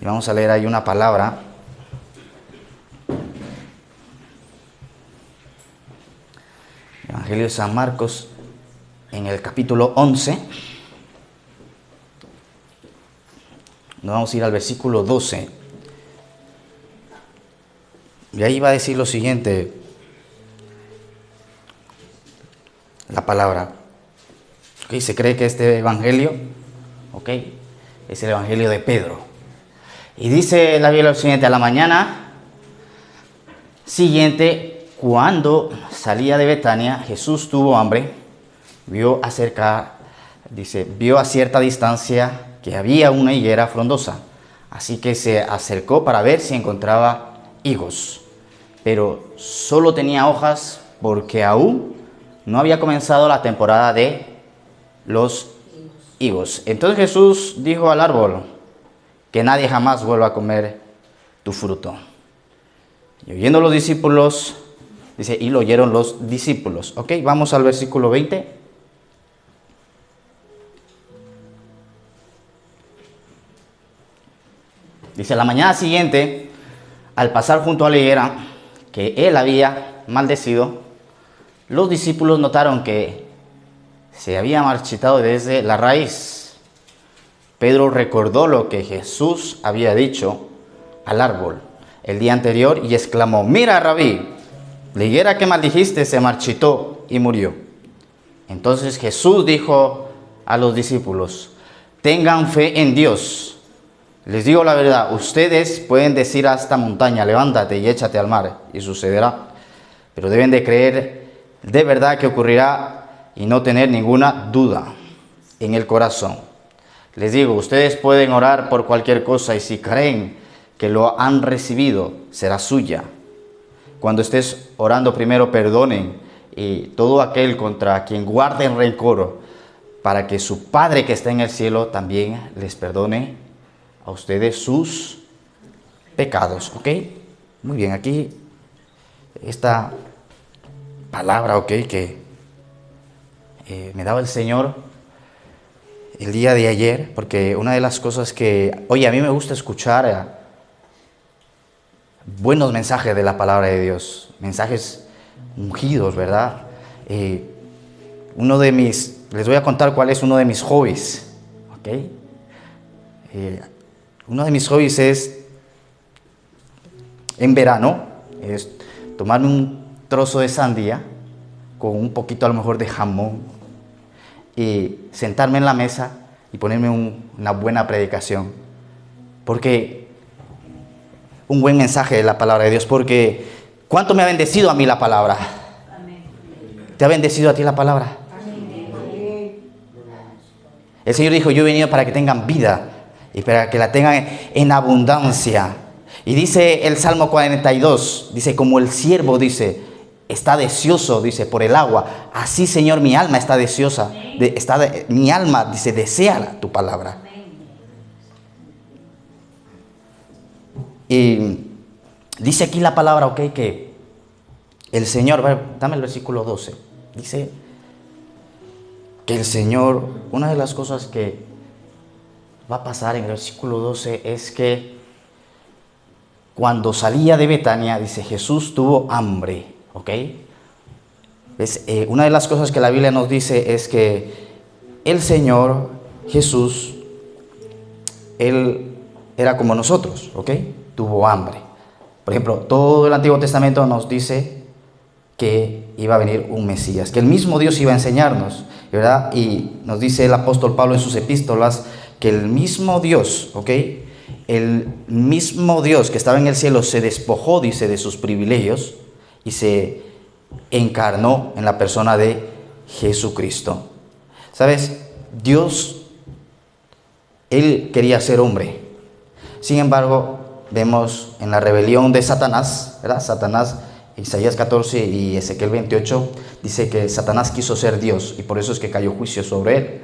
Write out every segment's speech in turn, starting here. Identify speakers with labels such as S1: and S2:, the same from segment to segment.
S1: Y vamos a leer ahí una palabra. Evangelio de San Marcos, en el capítulo 11. Nos vamos a ir al versículo 12. Y ahí va a decir lo siguiente, la palabra. ¿Okay? Se cree que este evangelio, ¿okay?, es el evangelio de Pedro. Y dice la Biblia lo siguiente: a la mañana siguiente, cuando salía de Betania, Jesús tuvo hambre. Vio a cierta distancia que había una higuera frondosa. Así que se acercó para ver si encontraba higos. Pero solo tenía hojas, porque aún no había comenzado la temporada de los higos. Entonces Jesús dijo al árbol: que nadie jamás vuelva a comer tu fruto. Y oyendo los discípulos, dice, y lo oyeron los discípulos. Ok, vamos al versículo 20. Dice: la mañana siguiente, al pasar junto a la higuera que él había maldecido, los discípulos notaron que se había marchitado desde la raíz. Pedro recordó lo que Jesús había dicho al árbol el día anterior y exclamó: mira, Rabí, la higuera que maldijiste se marchitó y murió. Entonces Jesús dijo a los discípulos: tengan fe en Dios. Les digo la verdad, ustedes pueden decir a esta montaña: levántate y échate al mar, y sucederá. Pero deben de creer de verdad que ocurrirá y no tener ninguna duda en el corazón. Les digo, ustedes pueden orar por cualquier cosa y si creen que lo han recibido, será suya. Cuando estés orando, primero perdonen y todo aquel contra quien guarden rencor, para que su Padre que está en el cielo también les perdone a ustedes sus pecados. ¿Ok? Muy bien, aquí esta palabra, ¿ok?, que me daba el Señor el día de ayer, porque una de las cosas que, oye, a mí me gusta escuchar buenos mensajes de la palabra de Dios, mensajes ungidos, ¿verdad? Les voy a contar cuál es uno de mis hobbies, ¿ok? Uno de mis hobbies es, en verano, es tomarme un trozo de sandía con un poquito a lo mejor de jamón y sentarme en la mesa y ponerme una buena predicación. Porque un buen mensaje de la palabra de Dios, porque ¿cuánto me ha bendecido a mí la palabra? Amén. ¿Te ha bendecido a ti la palabra? Amén. El Señor dijo: yo he venido para que tengan vida y para que la tengan en abundancia. Y dice el Salmo 42, dice: como el siervo, dice, está deseoso, dice, por el agua, así, Señor, mi alma está deseosa, mi alma, dice, desea tu palabra. Y dice aquí la palabra, ok, que el Señor, dame el versículo 12, dice que el Señor, una de las cosas que va a pasar en el versículo 12 es que cuando salía de Betania, dice, Jesús tuvo hambre, ok. Una de las cosas que la Biblia nos dice es que el Señor Jesús, Él era como nosotros, ok, tuvo hambre. Por ejemplo, todo el Antiguo Testamento nos dice que iba a venir un Mesías, que el mismo Dios iba a enseñarnos, ¿verdad? Y nos dice el apóstol Pablo en sus epístolas que el mismo Dios, ¿ok?, el mismo Dios que estaba en el cielo se despojó, dice, de sus privilegios y se encarnó en la persona de Jesucristo. ¿Sabes? Dios, Él quería ser hombre. Sin embargo, vemos en la rebelión de Satanás, ¿verdad? Satanás, Isaías 14 y Ezequiel 28, dice que Satanás quiso ser Dios y por eso es que cayó juicio sobre él.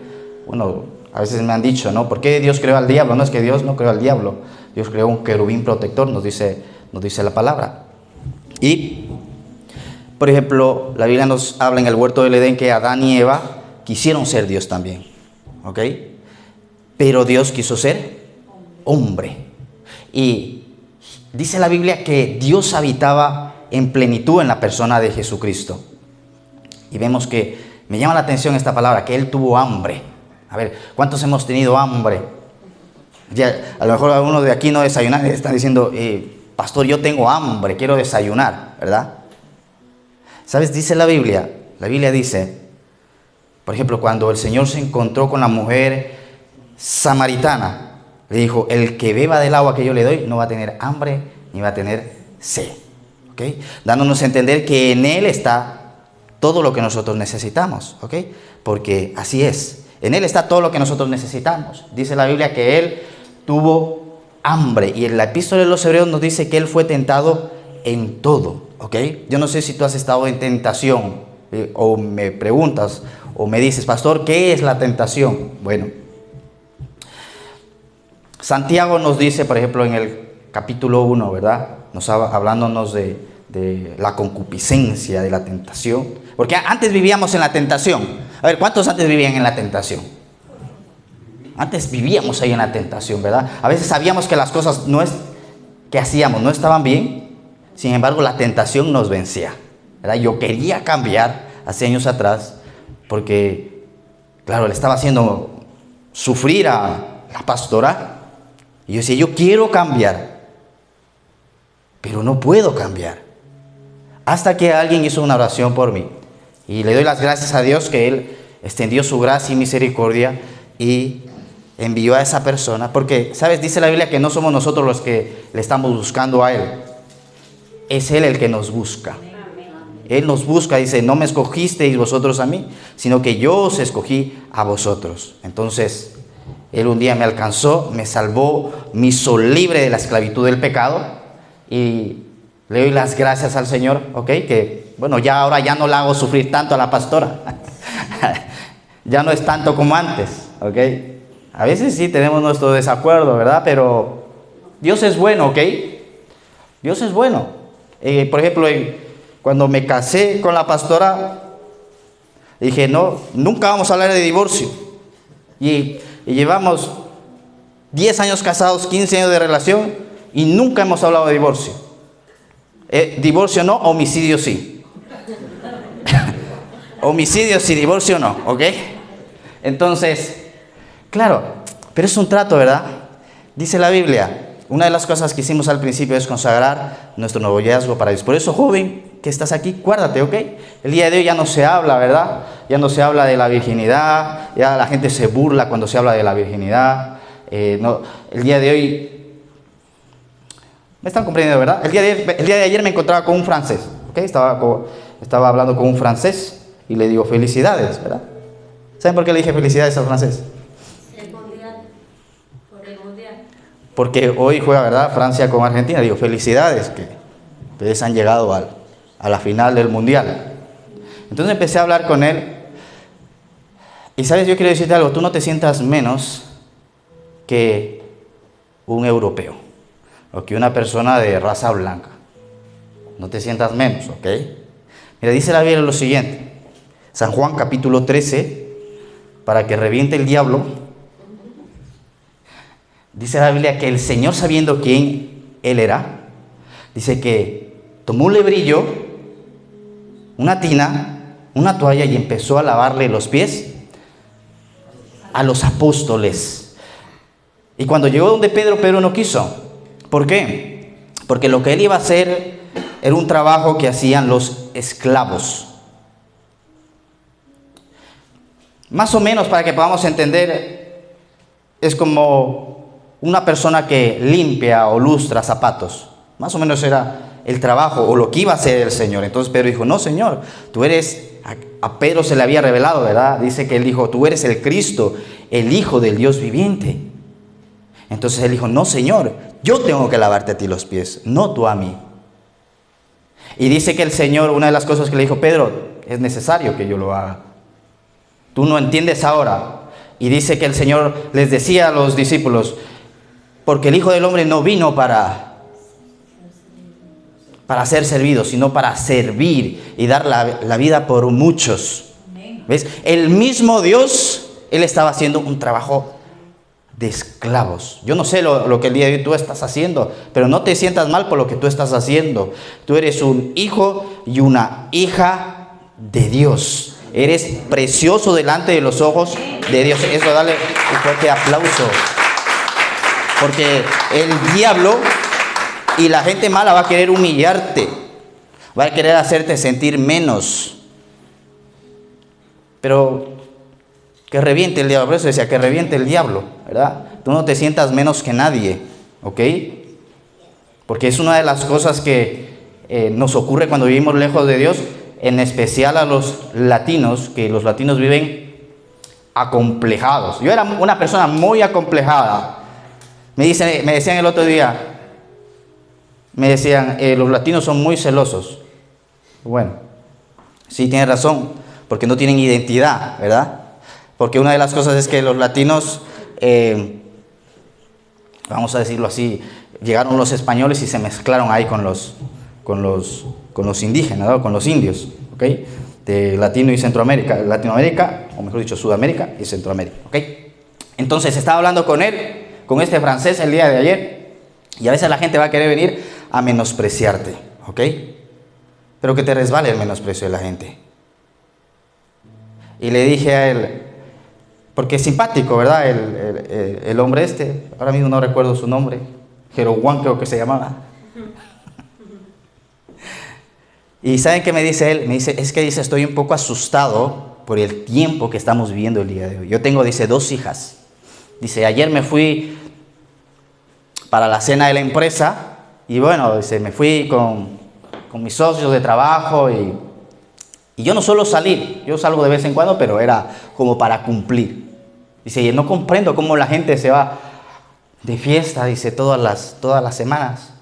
S1: Bueno, a veces me han dicho, ¿no? ¿Por qué Dios creó al diablo? No, es que Dios no creó al diablo. Dios creó un querubín protector, nos dice la palabra. Y, por ejemplo, la Biblia nos habla en el huerto del Edén que Adán y Eva quisieron ser Dios también, ¿ok? Pero Dios quiso ser hombre. Y dice la Biblia que Dios habitaba en plenitud en la persona de Jesucristo. Y vemos que, me llama la atención esta palabra, que Él tuvo hambre. A ver, ¿cuántos hemos tenido hambre? Ya, a lo mejor algunos de aquí no desayunan, están diciendo, pastor, yo tengo hambre, quiero desayunar, ¿verdad? ¿Sabes? Dice la Biblia dice, por ejemplo, cuando el Señor se encontró con la mujer samaritana, le dijo, el que beba del agua que yo le doy no va a tener hambre ni va a tener sed. ¿Ok? Dándonos a entender que en Él está todo lo que nosotros necesitamos. ¿Ok? Porque así es. En Él está todo lo que nosotros necesitamos. Dice la Biblia que Él tuvo hambre. Y en la epístola de los Hebreos nos dice que Él fue tentado en todo. ¿Ok? Yo no sé si tú has estado en tentación. O me preguntas o me dices, pastor, ¿qué es la tentación? Bueno, Santiago nos dice, por ejemplo, en el capítulo 1, ¿verdad? Hablándonos de la concupiscencia, de la tentación. Porque antes vivíamos en la tentación. A ver, ¿cuántos antes vivían en la tentación? Antes vivíamos ahí en la tentación, ¿verdad? A veces sabíamos que las cosas que hacíamos no estaban bien. Sin embargo, la tentación nos vencía, ¿verdad? Yo quería cambiar hace años atrás porque, claro, le estaba haciendo sufrir a la pastora. Y yo decía, yo quiero cambiar, pero no puedo cambiar. Hasta que alguien hizo una oración por mí. Y le doy las gracias a Dios que Él extendió su gracia y misericordia y envió a esa persona. Porque, ¿sabes? Dice la Biblia que no somos nosotros los que le estamos buscando a Él. Es Él el que nos busca. Él nos busca, dice, no me escogisteis vosotros a mí, sino que yo os escogí a vosotros. Entonces, Él un día me alcanzó, me salvó, me hizo libre de la esclavitud del pecado. Y le doy las gracias al Señor, ¿ok? Que, bueno, ahora ya no la hago sufrir tanto a la pastora. Ya no es tanto como antes, ¿ok? A veces sí tenemos nuestro desacuerdo, ¿verdad? Pero Dios es bueno, ¿ok? Dios es bueno. Por ejemplo, cuando me casé con la pastora, dije, no, nunca vamos a hablar de divorcio. Y llevamos 10 años casados, 15 años de relación, y nunca hemos hablado de divorcio. Divorcio no, homicidio sí. Homicidio sí, divorcio no, ¿ok? Entonces, claro, pero es un trato, ¿verdad? Dice la Biblia, una de las cosas que hicimos al principio es consagrar nuestro noviazgo para Dios. Por eso, joven, que estás aquí, guárdate, ¿ok? El día de hoy ya no se habla, ¿verdad? Ya no se habla de la virginidad, ya la gente se burla cuando se habla de la virginidad. No, el día de hoy, ¿me están comprendiendo, verdad? El día de ayer me encontraba con un francés, ¿ok? Estaba hablando con un francés y le digo felicidades, ¿verdad? ¿Saben por qué le dije felicidades al francés?
S2: El mundial, por el mundial.
S1: Porque hoy juega, ¿verdad? Francia con Argentina. Digo, felicidades, que ustedes han llegado a la final del mundial. Entonces empecé a hablar con él. Y sabes, yo quiero decirte algo, tú no te sientas menos que un europeo o que una persona de raza blanca. No te sientas menos, ¿ok? Mira, dice la Biblia lo siguiente. San Juan capítulo 13, para que reviente el diablo. Dice la Biblia que el Señor, sabiendo quién Él era, dice que tomó un lebrillo, una tina, una toalla y empezó a lavarle los pies a los apóstoles. Y cuando llegó donde Pedro, Pedro no quiso. ¿Por qué? Porque lo que él iba a hacer era un trabajo que hacían los esclavos. Más o menos, para que podamos entender, es como una persona que limpia o lustra zapatos. Más o menos era el trabajo o lo que iba a hacer el Señor. Entonces Pedro dijo, no, Señor, tú eres, a Pedro se le había revelado, ¿verdad? Dice que él dijo, tú eres el Cristo, el Hijo del Dios viviente. Entonces él dijo, no, Señor, yo tengo que lavarte a ti los pies, no tú a mí. Y dice que el Señor, una de las cosas que le dijo, Pedro, es necesario que yo lo haga. Tú no entiendes ahora. Y dice que el Señor les decía a los discípulos, porque el Hijo del Hombre no vino para ser servido, sino para servir y dar la vida por muchos. ¿Ves? El mismo Dios, Él estaba haciendo un trabajo de esclavos. Yo no sé lo que el día de hoy tú estás haciendo, pero no te sientas mal por lo que tú estás haciendo. Tú eres un hijo y una hija de Dios. Eres precioso delante de los ojos de Dios. Eso, dale un fuerte aplauso. Porque el diablo y la gente mala va a querer humillarte, va a querer hacerte sentir menos. Pero que reviente el diablo. Por eso decía, que reviente el diablo, ¿verdad? Tú no te sientas menos que nadie, ¿ok? Porque es una de las cosas que nos ocurre cuando vivimos lejos de Dios, en especial a los latinos, que los latinos viven acomplejados. Yo era una persona muy acomplejada. Me decían el otro día, los latinos son muy celosos. Bueno, sí, tienes razón, porque no tienen identidad, ¿verdad? Porque una de las cosas es que los latinos, vamos a decirlo así, llegaron los españoles y se mezclaron ahí con los indígenas, ¿no? Con los indios, ¿ok? De Latinoamérica, o mejor dicho, Sudamérica y Centroamérica, ¿ok? Entonces estaba hablando con él, con este francés el día de ayer, y a veces la gente va a querer venir a menospreciarte, ¿ok? Pero que te resbale el menosprecio de la gente. Y le dije a él, porque es simpático, ¿verdad? El hombre este, ahora mismo no recuerdo su nombre, Jeroboam creo que se llamaba. Y ¿saben qué me dice él? Me dice, dice, estoy un poco asustado por el tiempo que estamos viviendo el día de hoy. Yo tengo, dice, 2 hijas. Dice, ayer me fui para la cena de la empresa y bueno, dice, me fui con mis socios de trabajo y yo no suelo salir, yo salgo de vez en cuando, pero era como para cumplir. Dice, y no comprendo cómo la gente se va de fiesta, dice, todas las semanas.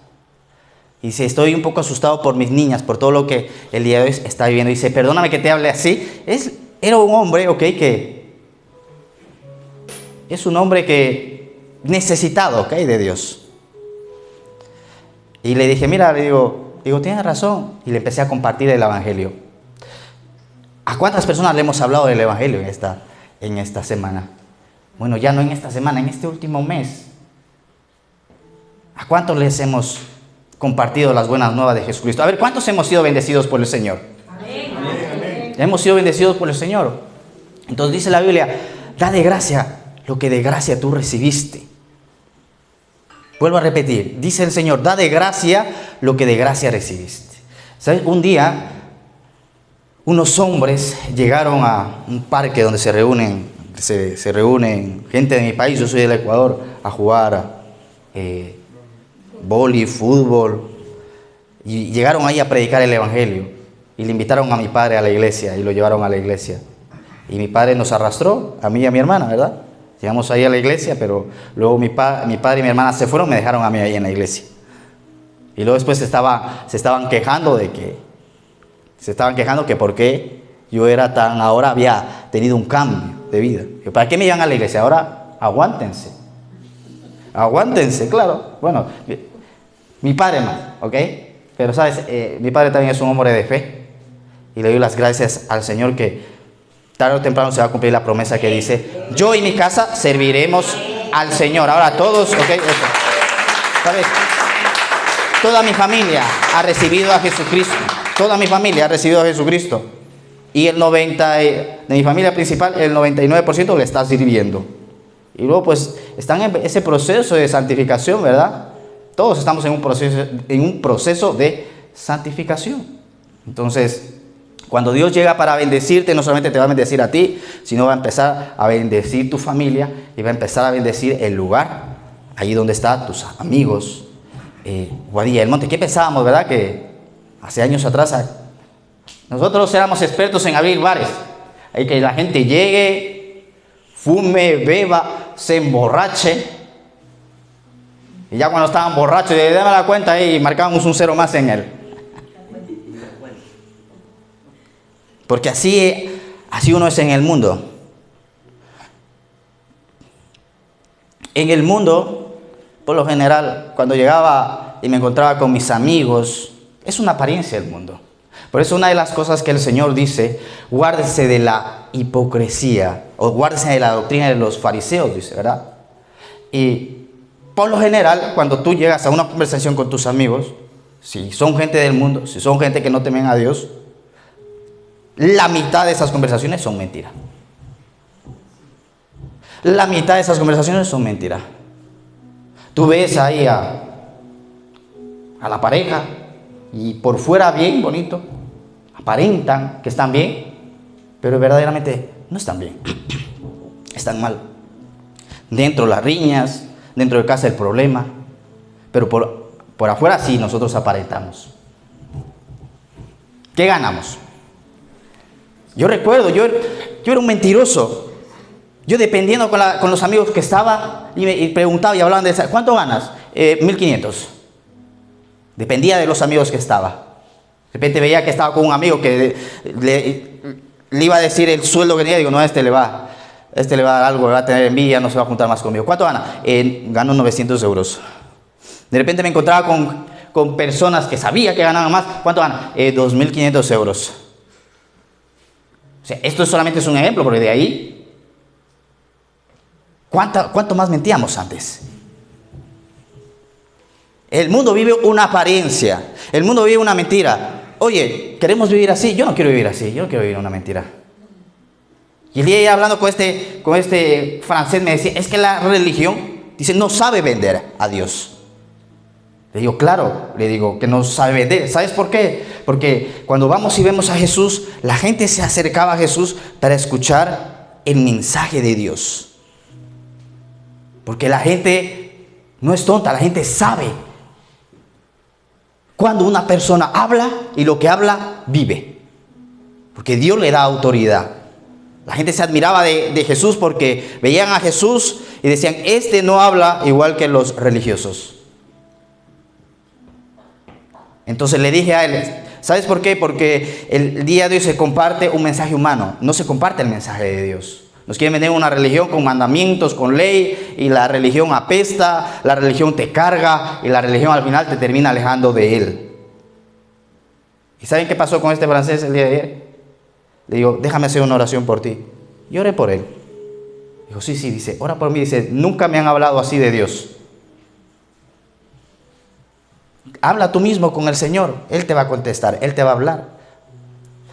S1: Dice, estoy un poco asustado por mis niñas, por todo lo que el día de hoy está viviendo. Dice, perdóname que te hable así. Era un hombre, ok, que es un hombre que necesitado, ok, de Dios. Y le dije, mira, le digo, tienes razón. Y le empecé a compartir el evangelio. ¿A cuántas personas le hemos hablado del evangelio en esta semana? Bueno, ya no en esta semana, en este último mes. ¿A cuántos les hemos compartido las buenas nuevas de Jesucristo? A ver, ¿cuántos hemos sido bendecidos por el Señor? Amén. Hemos sido bendecidos por el Señor. Entonces dice la Biblia, da de gracia lo que de gracia tú recibiste. Vuelvo a repetir, dice el Señor, da de gracia lo que de gracia recibiste. ¿Sabes? Un día, unos hombres llegaron a un parque donde se reúnen gente de mi país, yo soy del Ecuador, a jugar vóley, fútbol, y llegaron ahí a predicar el evangelio y le invitaron a mi padre a la iglesia y lo llevaron a la iglesia y mi padre nos arrastró, a mí y a mi hermana, ¿verdad? Llegamos ahí a la iglesia, pero luego mi padre y mi hermana se fueron, me dejaron a mí ahí en la iglesia y luego después se estaban quejando que por qué yo ahora había tenido un cambio de vida. ¿Para qué me llevan a la iglesia? Ahora aguántense, claro. Bueno, mi padre más, ¿ok? Pero sabes, mi padre también es un hombre de fe y le doy las gracias al Señor que tarde o temprano se va a cumplir la promesa que dice, yo y mi casa serviremos al Señor. Ahora todos, ¿ok? Eso. ¿Sabes? Toda mi familia ha recibido a Jesucristo. Toda mi familia ha recibido a Jesucristo. Y de mi familia principal, el 99% le está sirviendo. Y luego pues están en ese proceso de santificación, ¿verdad? Todos estamos en un proceso de santificación. Entonces, cuando Dios llega para bendecirte, no solamente te va a bendecir a ti, sino va a empezar a bendecir tu familia y va a empezar a bendecir el lugar, ahí donde están tus amigos. Guadilla del Monte, ¿qué pensábamos, verdad? Que hace años atrás nosotros éramos expertos en abrir bares. Hay que la gente llegue, fume, beba, se emborrache. Y ya cuando estaban borrachos, le daban la cuenta ahí y marcábamos un 0 más en él. Porque así uno es en el mundo. En el mundo, por lo general, cuando llegaba y me encontraba con mis amigos, es una apariencia el mundo. Por eso una de las cosas que el Señor dice, guárdese de la hipocresía, o guárdese de la doctrina de los fariseos, dice, ¿verdad? Y por lo general, cuando tú llegas a una conversación con tus amigos, si son gente del mundo, si son gente que no temen a Dios, la mitad de esas conversaciones son mentiras. La mitad de esas conversaciones son mentiras. Tú ves ahí a la pareja y por fuera bien bonito, aparentan que están bien, pero verdaderamente no están bien, están mal. Dentro las riñas, dentro de casa el problema, pero por afuera sí nosotros aparentamos. ¿Qué ganamos? Yo recuerdo, yo era un mentiroso. Yo dependiendo con los amigos que estaba y preguntaba y hablaban de eso, ¿cuánto ganas? 1.500. Dependía de los amigos que estaba. De repente veía que estaba con un amigo que le iba a decir el sueldo que tenía. Digo, no, este le va a dar algo, le va a tener envidia, no se va a juntar más conmigo. ¿Cuánto gana? Gano 900 euros. De repente me encontraba con personas que sabía que ganaban más. ¿Cuánto gana? 2.500 euros. O sea, esto solamente es un ejemplo, porque de ahí, ¿cuánto más mentíamos antes? El mundo vive una apariencia, el mundo vive una mentira. Oye, ¿queremos vivir así? Yo no quiero vivir así, yo no quiero vivir una mentira. Y el día hablando con este francés me decía, es que la religión, dice, no sabe vender a Dios. Le digo, claro, le digo que no sabe vender. ¿Sabes por qué? Porque cuando vamos y vemos a Jesús, la gente se acercaba a Jesús para escuchar el mensaje de Dios. Porque la gente no es tonta, la gente sabe cuando una persona habla y lo que habla vive. Porque Dios le da autoridad. La gente se admiraba de Jesús porque veían a Jesús y decían, este no habla igual que los religiosos. Entonces le dije a él, ¿sabes por qué? Porque el día de hoy se comparte un mensaje humano, no se comparte el mensaje de Dios. Nos quieren vender una religión con mandamientos, con ley, y la religión apesta, la religión te carga, y la religión al final te termina alejando de Él. ¿Y saben qué pasó con este francés el día de ayer? Le digo, déjame hacer una oración por ti. Y oré por él. Dijo, sí, dice, ora por mí. Dice, nunca me han hablado así de Dios. Habla tú mismo con el Señor, Él te va a contestar, Él te va a hablar.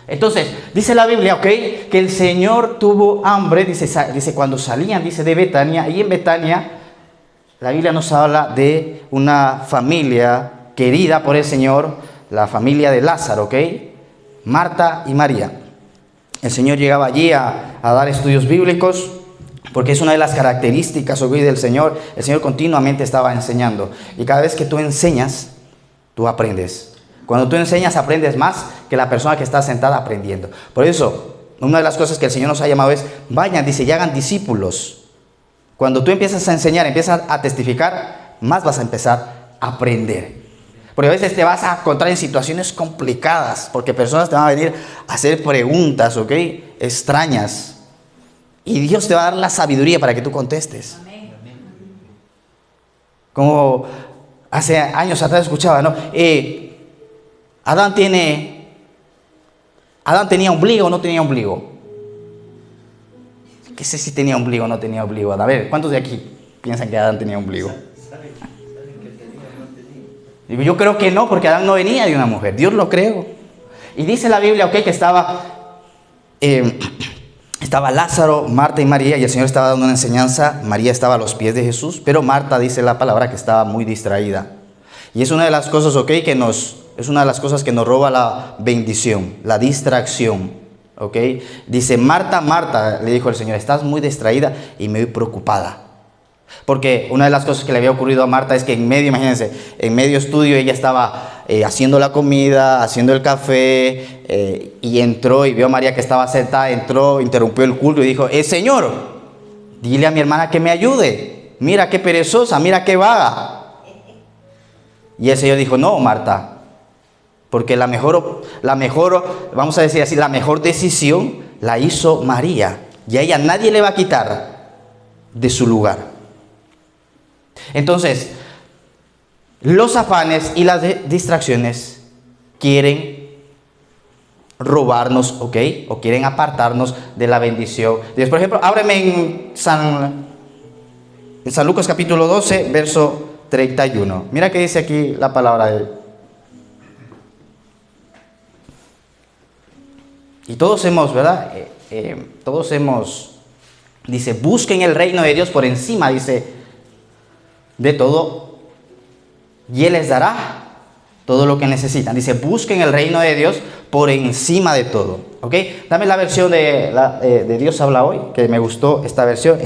S1: Entonces, dice la Biblia, ¿ok? Que el Señor tuvo hambre, dice cuando salían, dice de Betania, y en Betania, la Biblia nos habla de una familia querida por el Señor, la familia de Lázaro, ¿ok? Marta y María. El Señor llegaba allí a dar estudios bíblicos, porque es una de las características, ¿ok?, del Señor. El Señor continuamente estaba enseñando, y cada vez que tú enseñas, tú aprendes. Cuando tú enseñas, aprendes más que la persona que está sentada aprendiendo. Por eso, una de las cosas que el Señor nos ha llamado es, vayan, dice, y hagan discípulos. Cuando tú empiezas a enseñar, empiezas a testificar, más vas a empezar a aprender. Porque a veces te vas a encontrar en situaciones complicadas, porque personas te van a venir a hacer preguntas, ¿ok?, extrañas. Y Dios te va a dar la sabiduría para que tú contestes. Como hace años atrás escuchaba, ¿no? ¿Adán tenía ombligo o no tenía ombligo? ¿Qué sé si tenía ombligo o no tenía ombligo? A ver, ¿cuántos de aquí piensan que Adán tenía ombligo? Digo, yo creo que no, porque Adán no venía de una mujer. Dios lo creó. Y dice la Biblia, ok, que estaba Lázaro, Marta y María, y el Señor estaba dando una enseñanza. María estaba a los pies de Jesús, pero Marta, dice la palabra, que estaba muy distraída. Y es una de las cosas, ok, es una de las cosas que nos roba la bendición, la distracción, ok. Dice, Marta, Marta, le dijo el Señor, estás muy distraída y muy preocupada. Porque una de las cosas que le había ocurrido a Marta es que imagínense, en medio estudio ella estaba haciendo la comida, haciendo el café, y entró y vio a María que estaba sentada, entró, interrumpió el culto y dijo, Señor, dile a mi hermana que me ayude, mira qué perezosa, mira qué vaga. Y el Señor dijo, no, Marta, porque la mejor, vamos a decir así, la mejor decisión la hizo María, y a ella nadie le va a quitar de su lugar. Entonces, los afanes y las distracciones quieren robarnos, ¿ok? O quieren apartarnos de la bendición. Dios, por ejemplo, ábreme en En San Lucas capítulo 12, verso 31. Mira qué dice aquí la palabra de él. Y todos hemos, ¿verdad? Dice, busquen el reino de Dios por encima, dice, de todo, y Él les dará todo lo que necesitan. Dice, busquen el reino de Dios por encima de todo. ¿Ok? Dame la versión de Dios habla hoy, que me gustó esta versión.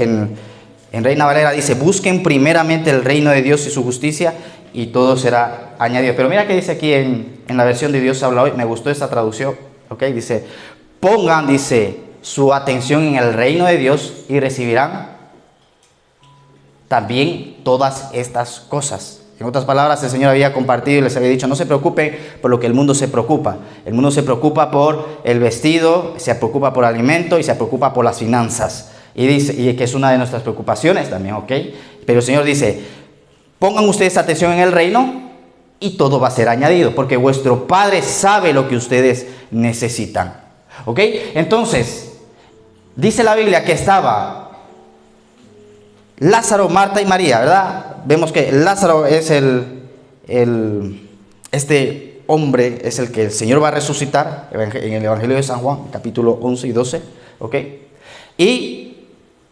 S1: En Reina Valera dice, busquen primeramente el reino de Dios y su justicia, y todo será añadido. Pero mira qué dice aquí en la versión de Dios habla hoy, me gustó esta traducción. ¿Ok? Dice, pongan, dice, su atención en el reino de Dios y recibirán también todas estas cosas. En otras palabras, el Señor había compartido y les había dicho, no se preocupen por lo que el mundo se preocupa. El mundo se preocupa por el vestido, se preocupa por el alimento y se preocupa por las finanzas. Y dice, y que es una de nuestras preocupaciones también, ¿ok? Pero el Señor dice, pongan ustedes atención en el reino y todo va a ser añadido, porque vuestro Padre sabe lo que ustedes necesitan. ¿Ok? Entonces, dice la Biblia que estaba Lázaro, Marta y María, ¿verdad? Vemos que Lázaro es este hombre es el que el Señor va a resucitar en el Evangelio de San Juan, capítulo 11 y 12, ¿ok? Y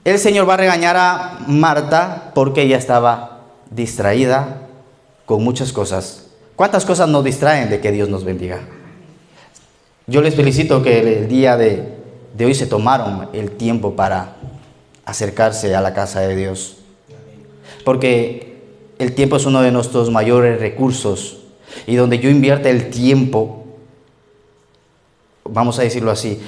S1: el Señor va a regañar a Marta porque ella estaba distraída con muchas cosas. ¿Cuántas cosas nos distraen de que Dios nos bendiga? Yo les felicito que el día de hoy se tomaron el tiempo para acercarse a la casa de Dios, porque el tiempo es uno de nuestros mayores recursos, y donde yo invierta el tiempo, vamos a decirlo así,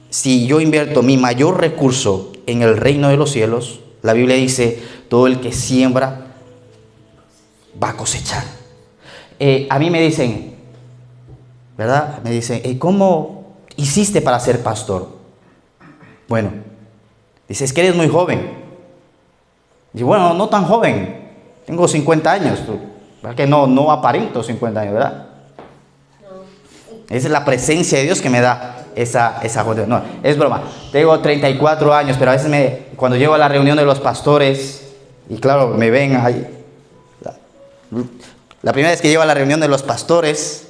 S1: si yo invierto mi mayor recurso en el reino de los cielos, la Biblia dice, todo el que siembra va a cosechar. A mí me dicen, ¿verdad? Me dicen, ¿cómo hiciste para ser pastor? Bueno, dice, es que eres muy joven. Y bueno, no tan joven. Tengo 50 años. ¿Verdad que no aparento 50 años, verdad? No. Esa es la presencia de Dios que me da esa juventud. No, es broma. Tengo 34 años, pero a veces cuando llego a la reunión de los pastores, y claro, me ven ahí. La primera vez que llego a la reunión de los pastores,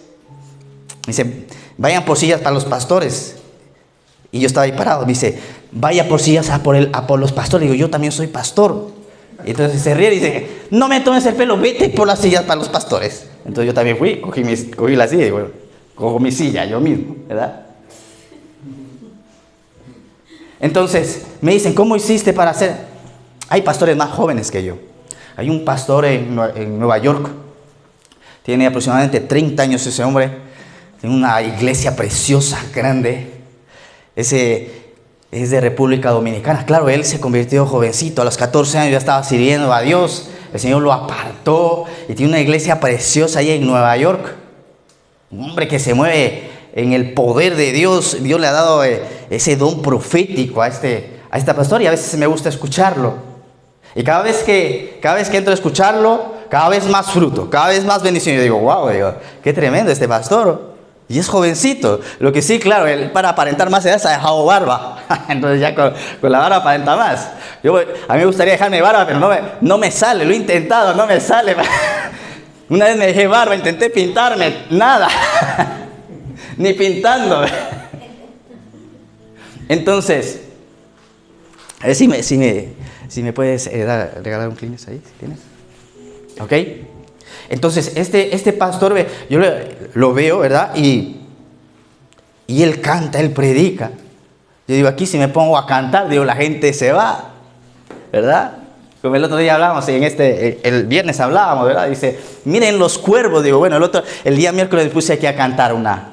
S1: me dice, vayan por sillas para los pastores. Y yo estaba ahí parado, me dice, vaya por sillas a por los pastores. Digo, yo también soy pastor. Y entonces se ríe y dice, no me tomes el pelo, vete por las sillas para los pastores. Entonces yo también fui, cogí la silla y bueno, cojo mi silla yo mismo, ¿verdad? Entonces me dicen, ¿cómo hiciste para hacer? Hay pastores más jóvenes que yo. Hay un pastor en Nueva York, tiene aproximadamente 30 años ese hombre, tiene una iglesia preciosa, grande. Ese es de República Dominicana. Claro, él se convirtió jovencito, a los 14 años ya estaba sirviendo a Dios. El Señor lo apartó y tiene una iglesia preciosa ahí en Nueva York. Un hombre que se mueve en el poder de Dios. Dios le ha dado ese don profético a este pastor, y a veces me gusta escucharlo. Y cada vez que entro a escucharlo, cada vez más fruto, cada vez más bendición. Yo digo, wow, qué tremendo este pastor. Y es jovencito. Lo que sí, claro, él para aparentar más edad se ha dejado barba. Entonces ya con la barba aparenta más. A mí me gustaría dejarme barba, pero no me sale. Lo he intentado, no me sale. Una vez me dejé barba, intenté pintarme, nada. Ni pintando. Entonces, a ver si me puedes regalar un Kleenex ahí, si tienes. ¿Ok? Entonces, este pastor, yo lo veo, ¿verdad? Y él canta, él predica. Yo digo, aquí si me pongo a cantar, digo, la gente se va, ¿verdad? Como el otro día hablábamos, el viernes hablábamos, ¿verdad? Dice, miren los cuervos. Digo, bueno, el día miércoles puse aquí a cantar una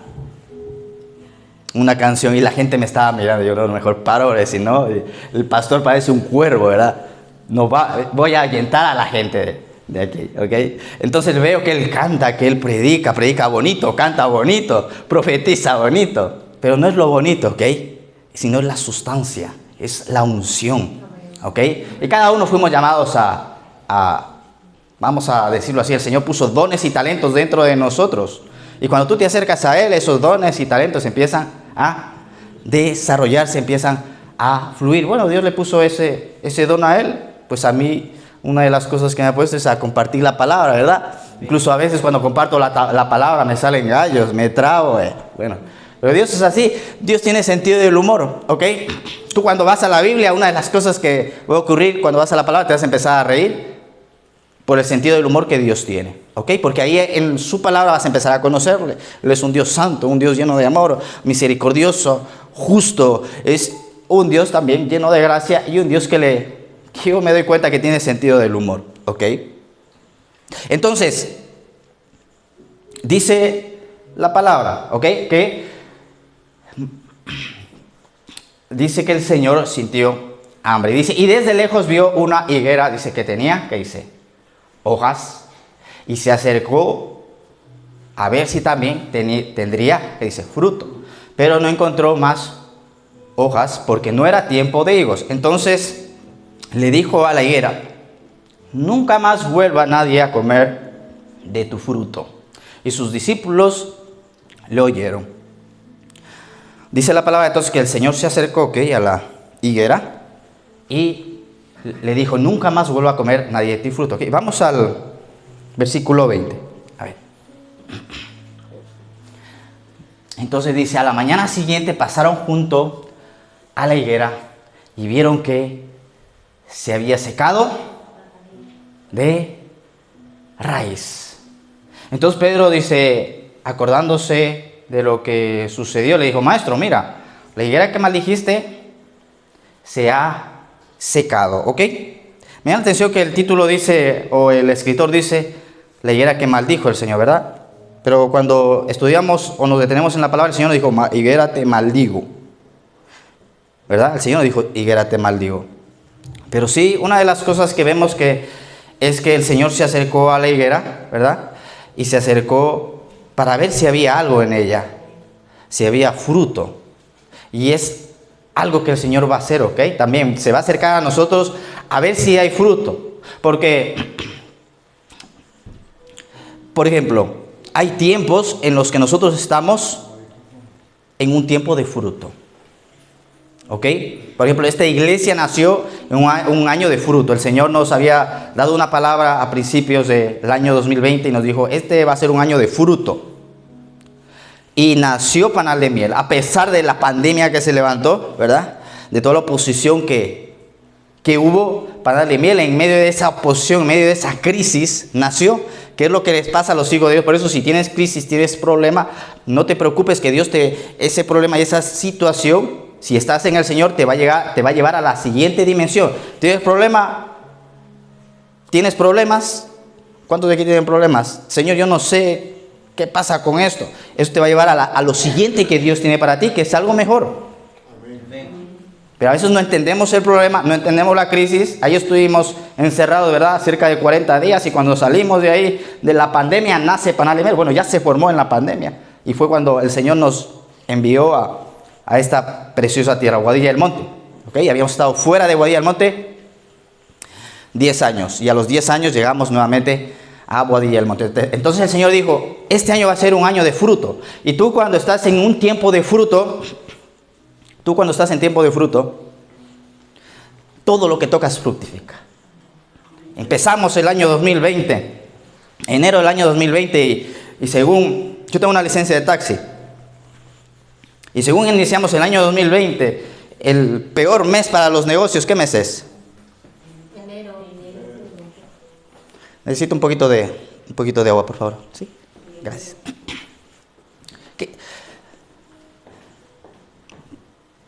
S1: canción y la gente me estaba mirando. Yo, no, mejor paro, si no, el pastor parece un cuervo, ¿verdad? Voy a ahuyentar a la gente de aquí, ¿ok? Entonces veo que él canta, que él predica bonito, canta bonito, profetiza bonito, pero no es lo bonito, ¿ok? Sino es la sustancia, es la unción, ¿ok? Y cada uno fuimos llamados vamos a decirlo así, el Señor puso dones y talentos dentro de nosotros, y cuando tú te acercas a Él, esos dones y talentos empiezan a desarrollarse, empiezan a fluir. Bueno, Dios le puso ese don a Él, pues a mí una de las cosas que me ha puesto es a compartir la palabra, ¿verdad? Incluso a veces cuando comparto la palabra me salen gallos, me trabo, bueno. Pero Dios es así, Dios tiene sentido del humor, ¿ok? Tú cuando vas a la Biblia, una de las cosas que va a ocurrir cuando vas a la palabra, te vas a empezar a reír por el sentido del humor que Dios tiene, ¿ok? Porque ahí en su palabra vas a empezar a conocerle. Él es un Dios santo, un Dios lleno de amor, misericordioso, justo. Es un Dios también lleno de gracia y un Dios que yo me doy cuenta que tiene sentido del humor, ¿ok? Entonces, dice la palabra, ¿ok? Dice que el Señor sintió hambre. Dice, y desde lejos vio una higuera, dice que tenía, ¿qué dice? Hojas. Y se acercó a ver si también tendría, ¿qué dice? Fruto. Pero no encontró más hojas porque no era tiempo de higos. Entonces le dijo a la higuera, nunca más vuelva nadie a comer de tu fruto. Y sus discípulos le oyeron. Dice la palabra entonces que el Señor se acercó a la higuera y le dijo, nunca más vuelva a comer nadie de tu fruto. Vamos al versículo 20. A ver. Entonces dice, a la mañana siguiente pasaron junto a la higuera y vieron que se había secado de raíz. Entonces Pedro dice, acordándose de lo que sucedió, le dijo, maestro, mira, la higuera que maldijiste se ha secado, ¿ok? Me da la atención que el título dice, o el escritor dice, la higuera que maldijo el Señor, ¿verdad? Pero cuando estudiamos o nos detenemos en la palabra, el Señor nos dijo, higuera te maldigo, ¿verdad? El Señor nos dijo, higuera te maldigo. Pero sí, una de las cosas que vemos es que el Señor se acercó a la higuera, ¿verdad? Y se acercó para ver si había algo en ella, si había fruto. Y es algo que el Señor va a hacer, ¿ok? También se va a acercar a nosotros a ver si hay fruto. Porque, por ejemplo, hay tiempos en los que nosotros estamos en un tiempo de fruto. ¿Ok? Por ejemplo, esta iglesia nació en un año de fruto. El Señor nos había dado una palabra a principios del año 2020 y nos dijo, este va a ser un año de fruto. Y nació Panal de Miel, a pesar de la pandemia que se levantó, ¿verdad? De toda la oposición que hubo, Panal de Miel, en medio de esa oposición, en medio de esa crisis, nació. ¿Qué es lo que les pasa a los hijos de Dios? Por eso, si tienes crisis, tienes problema, no te preocupes, que Dios ese problema y esa situación, si estás en el Señor, te va a llevar a la siguiente dimensión. ¿Tienes problema? ¿Tienes problemas? ¿Cuántos de aquí tienen problemas? Señor, yo no sé qué pasa con esto. Eso te va a llevar a lo siguiente que Dios tiene para ti, que es algo mejor. Pero a veces no entendemos el problema, no entendemos la crisis. Ahí estuvimos encerrados, ¿verdad? Cerca de 40 días y cuando salimos de ahí, de la pandemia, nace Panal de Miel. Bueno, ya se formó en la pandemia. Y fue cuando el Señor nos envió a esta preciosa tierra, Boadilla del Monte. ¿Ok? Habíamos estado fuera de Boadilla del Monte 10 años. Y a los 10 años llegamos nuevamente a Boadilla del Monte. Entonces el Señor dijo, este año va a ser un año de fruto. Y tú cuando estás en un tiempo de fruto, todo lo que tocas fructifica. Empezamos el año 2020, enero del año 2020, y según, yo tengo una licencia de taxi, y según iniciamos el año 2020, el peor mes para los negocios, ¿qué mes es?
S2: Enero.
S1: Necesito un poquito de agua, por favor. ¿Sí? Gracias.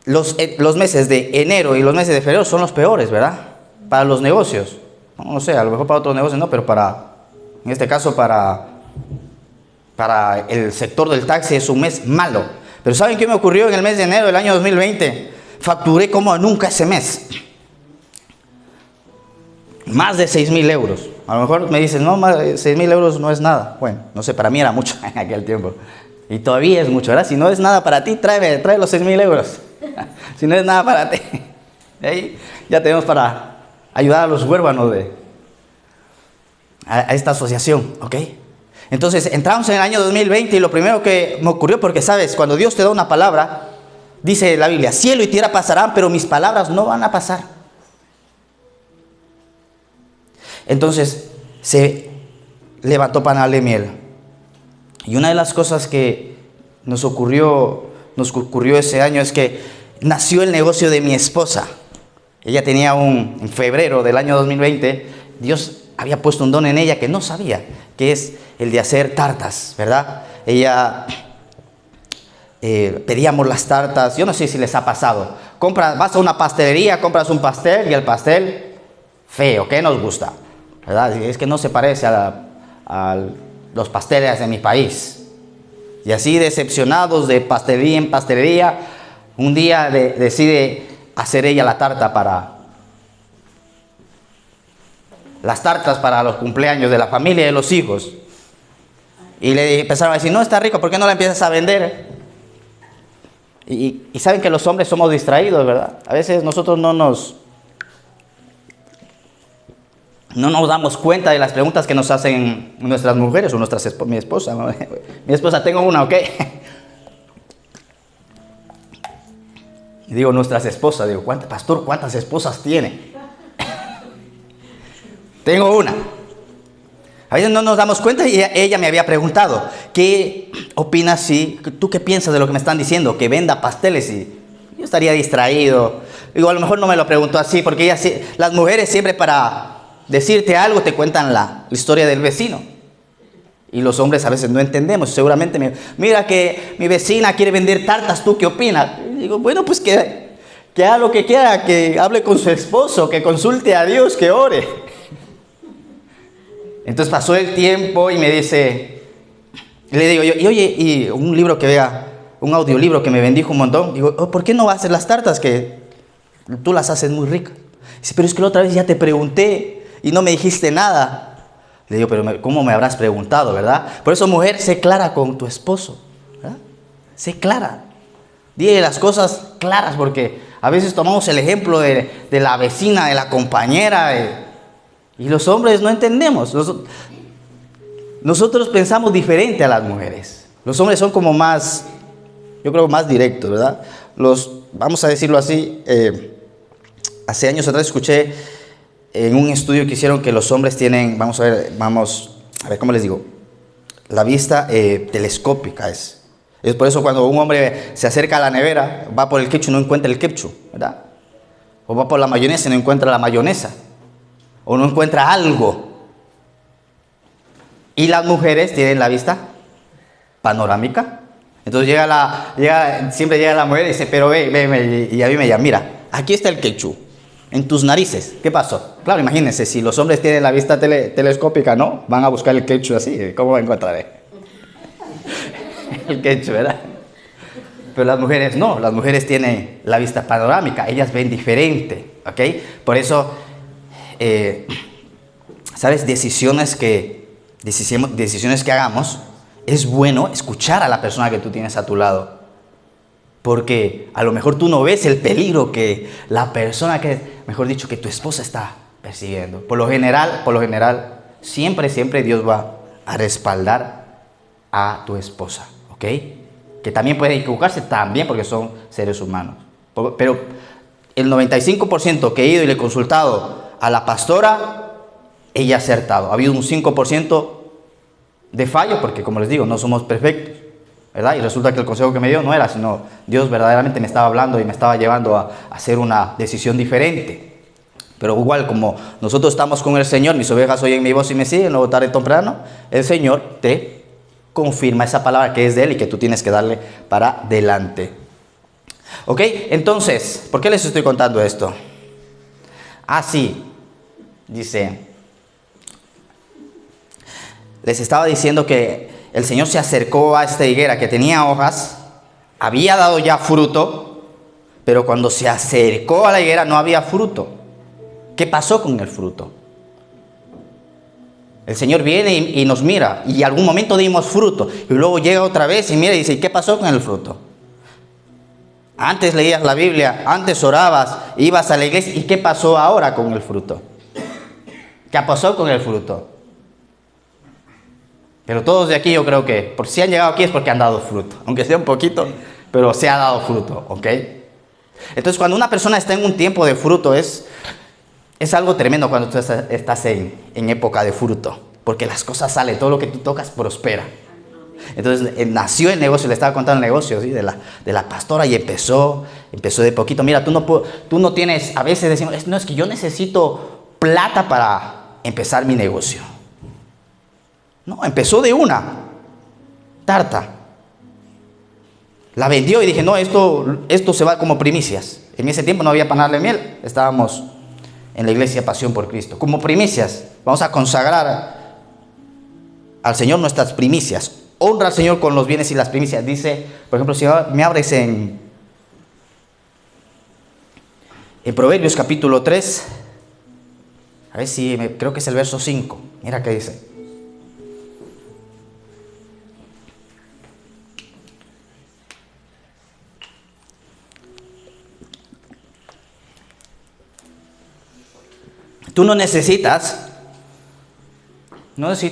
S1: Los meses de enero y los meses de febrero son los peores, ¿verdad? Para los negocios. No sé, a lo mejor para otros negocios no, pero en este caso para el sector del taxi es un mes malo. Pero ¿saben qué me ocurrió en el mes de enero del año 2020? Facturé como nunca ese mes. Más de 6,000 euros. A lo mejor me dicen, no, 6,000 euros no es nada. Bueno, no sé, para mí era mucho en aquel tiempo. Y todavía es mucho, ¿verdad? Si no es nada para ti, trae los 6,000 euros. Si no es nada para ti. Ahí ya tenemos para ayudar a los huérfanos a esta asociación, ¿ok? Entonces, entramos en el año 2020 y lo primero que me ocurrió, porque sabes, cuando Dios te da una palabra, dice la Biblia, cielo y tierra pasarán, pero mis palabras no van a pasar. Entonces se levantó panal de miel. Y una de las cosas que nos ocurrió ese año es que nació el negocio de mi esposa. Ella tenía en febrero del año 2020, Dios había puesto un don en ella que no sabía, que es el de hacer tartas, ¿verdad? Ella, pedíamos las tartas, yo no sé si les ha pasado. Vas a una pastelería, compras un pastel y el pastel feo, ¿qué nos gusta? ¿Verdad? Es que no se parece a los pasteles de mi país. Y así decepcionados de pastelería en pastelería, un día decide hacer ella las tartas para los cumpleaños de la familia y de los hijos. Y le empezaron a decir, no, está rico, ¿por qué no la empiezas a vender? Y saben que los hombres somos distraídos, ¿verdad? A veces nosotros no nos damos cuenta de las preguntas que nos hacen nuestras mujeres o mi esposa. ¿No? Mi esposa, tengo una, ¿ok? Y digo, nuestras esposas, digo, pastor, ¿cuántas esposas tiene? Tengo una. A veces no nos damos cuenta y ella me había preguntado, ¿qué opinas tú qué piensas de lo que me están diciendo? Que venda pasteles y yo estaría distraído. Digo, a lo mejor no me lo preguntó así, porque las mujeres siempre para decirte algo te cuentan la historia del vecino. Y los hombres a veces no entendemos. Seguramente mira que mi vecina quiere vender tartas, ¿tú qué opinas? Y digo, bueno, pues que haga lo que quiera, que hable con su esposo, que consulte a Dios, que ore. Entonces pasó el tiempo y me dice, le digo, y un libro que vea, un audiolibro que me bendijo un montón. Digo, ¿por qué no haces las tartas que tú las haces muy ricas? Dice, pero es que la otra vez ya te pregunté y no me dijiste nada. Le digo, pero ¿cómo me habrás preguntado, verdad? Por eso, mujer, sé clara con tu esposo, ¿verdad? Sé clara. Dile las cosas claras, porque a veces tomamos el ejemplo de la vecina, de la compañera, y los hombres no entendemos. Nosotros pensamos diferente a las mujeres. Los hombres son como más, yo creo, más directos, ¿verdad? Vamos a decirlo así, hace años atrás escuché en un estudio que hicieron que los hombres tienen, vamos a ver cómo les digo, la vista telescópica es por eso cuando un hombre se acerca a la nevera, va por el ketchup y no encuentra el ketchup, ¿verdad? O va por la mayonesa y no encuentra la mayonesa, o no encuentra algo. Y las mujeres tienen la vista panorámica. Entonces siempre llega la mujer y dice, pero ve, y a mí me llama, mira, aquí está el ketchup, en tus narices, ¿qué pasó? Claro, imagínense, si los hombres tienen la vista telescópica, ¿no? Van a buscar el ketchup así, ¿cómo encontraré? El ketchup, ¿verdad? Pero las mujeres no, las mujeres tienen la vista panorámica, ellas ven diferente, ¿ok? Por eso, ¿sabes? Decisiones que hagamos, es bueno escuchar a la persona que tú tienes a tu lado. Porque a lo mejor tú no ves el peligro que la persona mejor dicho, que tu esposa está persiguiendo. Por lo general, siempre Dios va a respaldar a tu esposa, ¿ok? Que también puede equivocarse también porque son seres humanos. Pero el 95% que he ido y le he consultado a la pastora, ella ha acertado. Ha habido un 5% de fallo porque, como les digo, no somos perfectos, ¿verdad? Y resulta que el consejo que me dio no era, sino Dios verdaderamente me estaba hablando y me estaba llevando a hacer una decisión diferente. Pero igual, como nosotros estamos con el Señor, mis ovejas oyen mi voz y me siguen, luego tarde o temprano, el Señor te confirma esa palabra que es de Él y que tú tienes que darle para adelante. ¿Ok? Entonces, ¿por qué les estoy contando esto? Sí, dice, les estaba diciendo que el Señor se acercó a esta higuera que tenía hojas, había dado ya fruto, pero cuando se acercó a la higuera no había fruto. ¿Qué pasó con el fruto? El Señor viene y nos mira, y en algún momento dimos fruto, y luego llega otra vez y mira y dice, ¿qué pasó con el fruto? Antes leías la Biblia, antes orabas, ibas a la iglesia, ¿y qué pasó ahora con el fruto? ¿Qué pasó con el fruto? Pero todos de aquí yo creo que, por si han llegado aquí es porque han dado fruto, aunque sea un poquito, pero se ha dado fruto, ¿ok? Entonces cuando una persona está en un tiempo de fruto es Es algo tremendo cuando tú estás en época de fruto, porque las cosas salen, todo lo que tú tocas prospera. Entonces nació el negocio, le estaba contando el negocio, ¿sí? de la pastora, y empezó de poquito. Mira, tú no tienes, a veces decimos, no, es que yo necesito plata para empezar mi negocio. No, empezó de una tarta. La vendió y dije, no, esto se va como primicias. En ese tiempo no había panal de miel, estábamos en la iglesia Pasión por Cristo. Como primicias, vamos a consagrar al Señor nuestras primicias. Honra al Señor con los bienes y las primicias. Dice, por ejemplo, si me abres en Proverbios capítulo 3, a ver si, creo que es el verso 5. Mira qué dice. Tú no necesitas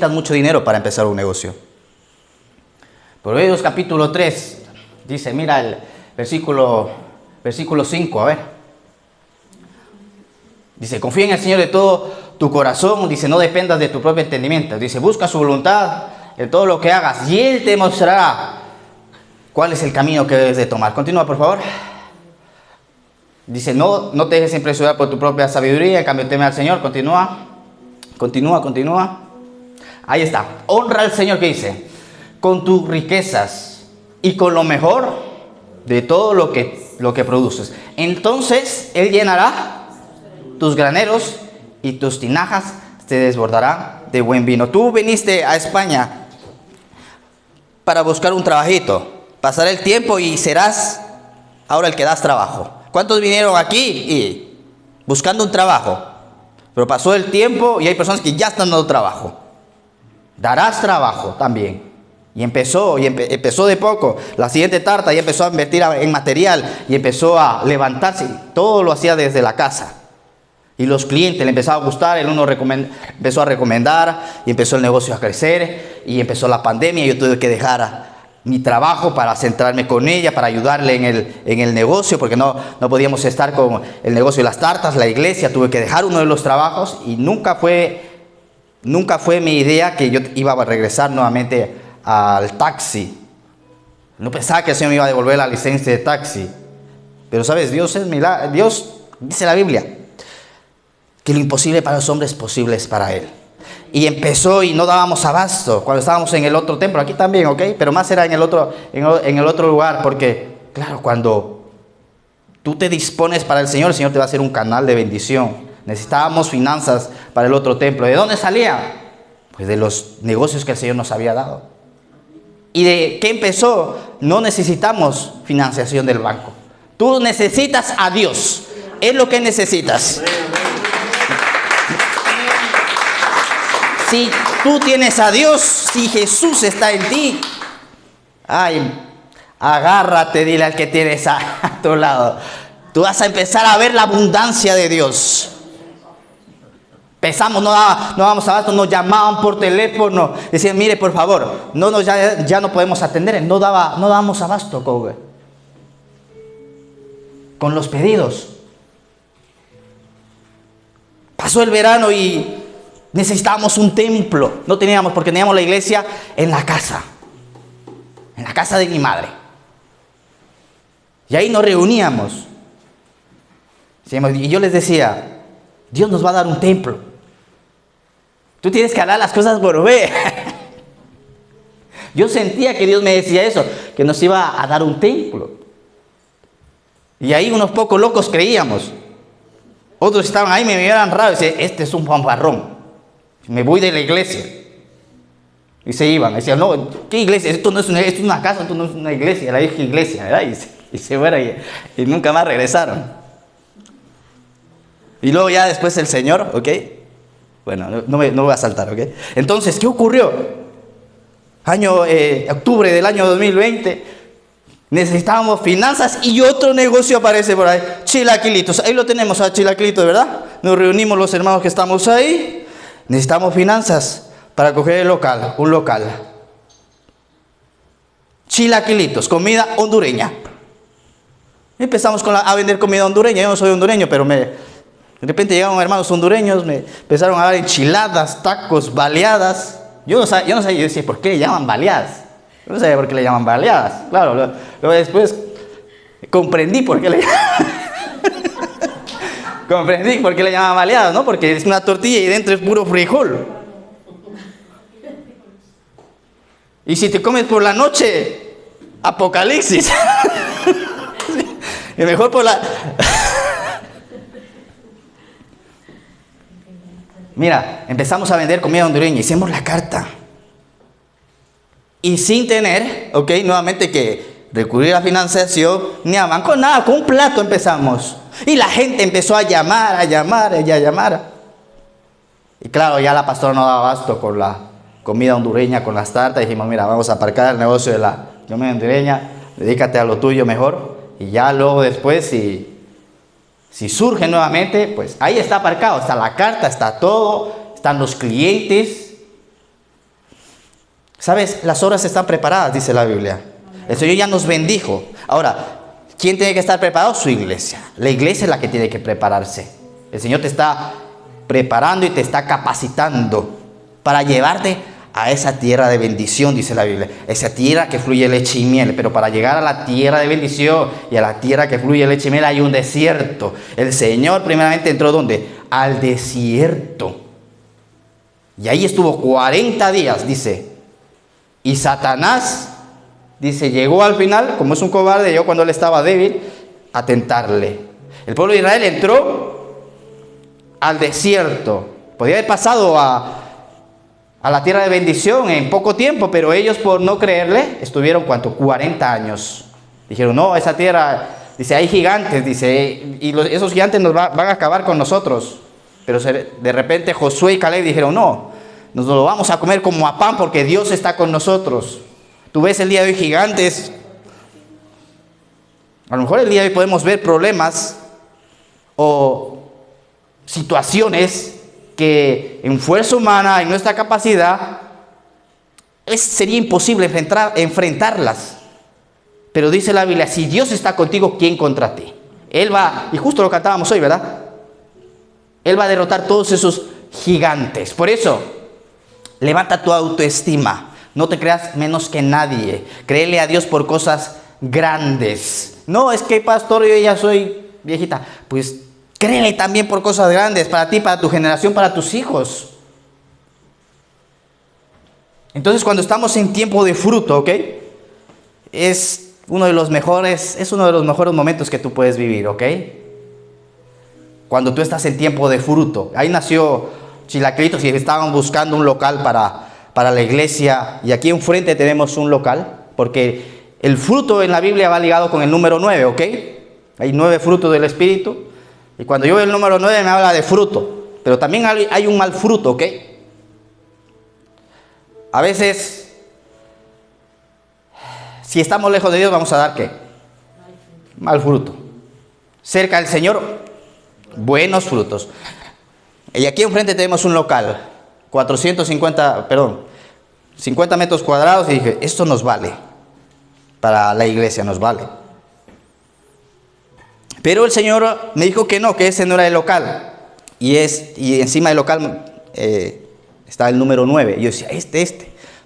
S1: mucho dinero para empezar un negocio. Proverbios capítulo 3 dice, mira el versículo 5, a ver. Dice, confía en el Señor de todo tu corazón, dice, no dependas de tu propio entendimiento. Dice, busca su voluntad en todo lo que hagas y Él te mostrará cuál es el camino que debes de tomar. Continúa, por favor. Dice, no te dejes impresionar por tu propia sabiduría, en cambio teme al Señor. Continúa. Ahí está. Honra al Señor, que dice, con tus riquezas y con lo mejor de todo lo que produces. Entonces Él llenará tus graneros y tus tinajas se desbordarán de buen vino. Tú viniste a España para buscar un trabajito, pasar el tiempo y serás ahora el que das trabajo. ¿Cuántos vinieron aquí y buscando un trabajo? Pero pasó el tiempo y hay personas que ya están dando trabajo. Darás trabajo también. Y empezó de poco. La siguiente tarta ya empezó a invertir en material y empezó a levantarse. Todo lo hacía desde la casa. Y los clientes le empezaban a gustar, el uno empezó a recomendar y empezó el negocio a crecer y empezó la pandemia y yo tuve que dejar mi trabajo para centrarme con ella, para ayudarle en el negocio, porque no podíamos estar con el negocio de las tartas, la iglesia. Tuve que dejar uno de los trabajos y nunca fue mi idea que yo iba a regresar nuevamente al taxi. No pensaba que el Señor me iba a devolver la licencia de taxi. Pero sabes, Dios dice la Biblia que lo imposible para los hombres posible es para Él. Y empezó y no dábamos abasto cuando estábamos en el otro templo, aquí también, ¿ok? Pero más era en el otro lugar, porque claro, cuando tú te dispones para el Señor te va a hacer un canal de bendición. Necesitábamos finanzas para el otro templo. ¿De dónde salía? Pues de los negocios que el Señor nos había dado. ¿Y de qué empezó? No necesitamos financiación del banco. Tú necesitas a Dios. Es lo que necesitas. Si tú tienes a Dios, si Jesús está en ti, ay, agárrate, dile al que tienes a tu lado. Tú vas a empezar a ver la abundancia de Dios. Pensamos, no vamos a abasto, nos llamaban por teléfono, decían, mire, por favor, ya no podemos atender. No dábamos abasto con los pedidos. Pasó el verano y necesitábamos un templo. No teníamos, porque teníamos la iglesia en la casa de mi madre. Y ahí nos reuníamos. Y yo les decía, Dios nos va a dar un templo. Tú tienes que hablar las cosas por fe. Yo sentía que Dios me decía eso, que nos iba a dar un templo. Y ahí unos pocos locos creíamos. Otros estaban ahí, me miraban raro y decían, este es un fanfarrón. Me voy de la iglesia. Y se iban. Decían, no, ¿qué iglesia? Esto es una casa, esto no es una iglesia. La dije iglesia, ¿verdad? Y se fueron y nunca más regresaron. Y luego ya después el Señor, ¿ok? Bueno, no voy a saltar, ¿ok? Entonces, ¿qué ocurrió? Octubre del año 2020, necesitábamos finanzas y otro negocio aparece por ahí. Chilaquilitos, ahí lo tenemos a Chilaquilitos, ¿verdad? Nos reunimos los hermanos que estamos ahí. Necesitamos finanzas para coger un local. Chilaquilitos, comida hondureña. Empezamos a vender comida hondureña. Yo no soy hondureño, pero De repente llegaron hermanos hondureños, me empezaron a dar enchiladas, tacos, baleadas. Yo no sabía, yo decía, ¿por qué le llaman baleadas? Yo no sabía por qué le llaman baleadas. Claro, luego después comprendí por qué le comprendí por qué le llaman baleadas, ¿no? Porque es una tortilla y dentro es puro frijol. Y si te comes por la noche, apocalipsis. Y mejor por la... Mira, empezamos a vender comida hondureña, hicimos la carta. Y sin tener, ok, nuevamente que recurrir a financiación, ni a banco, nada, con un plato empezamos. Y la gente empezó a llamar. Y claro, ya la pastora no daba abasto con la comida hondureña, con las tartas. Dijimos, mira, vamos a aparcar el negocio de la comida hondureña, dedícate a lo tuyo mejor. Y ya luego después, si surge nuevamente, pues ahí está aparcado, está la carta, está todo, están los clientes. ¿Sabes? Las obras están preparadas, dice la Biblia. El Señor ya nos bendijo. Ahora, ¿quién tiene que estar preparado? Su iglesia. La iglesia es la que tiene que prepararse. El Señor te está preparando y te está capacitando para llevarte a esa tierra de bendición, dice la Biblia. Esa tierra que fluye leche y miel. Pero para llegar a la tierra de bendición y a la tierra que fluye leche y miel hay un desierto. El Señor primeramente entró ¿dónde? Al desierto. Y ahí estuvo 40 días, dice. Y Satanás, dice, llegó al final, como es un cobarde, yo cuando él estaba débil, a tentarle. El pueblo de Israel entró al desierto. Podía haber pasado a la tierra de bendición en poco tiempo, pero ellos por no creerle, estuvieron, ¿cuánto? 40 años. Dijeron, no, esa tierra, dice, hay gigantes, dice, y esos gigantes van a acabar con nosotros. Pero de repente Josué y Caleb dijeron, no, nos lo vamos a comer como a pan porque Dios está con nosotros. Tú ves el día de hoy gigantes. A lo mejor el día de hoy podemos ver problemas o situaciones que en fuerza humana, en nuestra capacidad, sería imposible enfrentarlas. Pero dice la Biblia, si Dios está contigo, ¿quién contra ti? Él va, y justo lo cantábamos hoy, ¿verdad? Él va a derrotar todos esos gigantes. Por eso, levanta tu autoestima. No te creas menos que nadie. Créele a Dios por cosas grandes. No, es que pastor, yo ya soy viejita. Pues créele también por cosas grandes, para ti, para tu generación, para tus hijos. Entonces, cuando estamos en tiempo de fruto, ¿ok? Es uno de los mejores momentos que tú puedes vivir, ¿ok? Cuando tú estás en tiempo de fruto. Ahí nació Chilaquilitos y estaban buscando un local para la iglesia. Y aquí enfrente tenemos un local, porque el fruto en la Biblia va ligado con el número 9, ¿ok? Hay 9 frutos del Espíritu. Y cuando yo veo el número 9 me habla de fruto. Pero también hay un mal fruto, ¿ok? A veces, si estamos lejos de Dios, vamos a dar ¿qué? Mal fruto. Cerca del Señor, buenos frutos. Y aquí enfrente tenemos un local, 50 metros cuadrados. Y dije, esto nos vale. Para la iglesia nos vale. Pero el Señor me dijo que no, que ese no era el local. Y encima del local estaba el número 9. Y yo decía,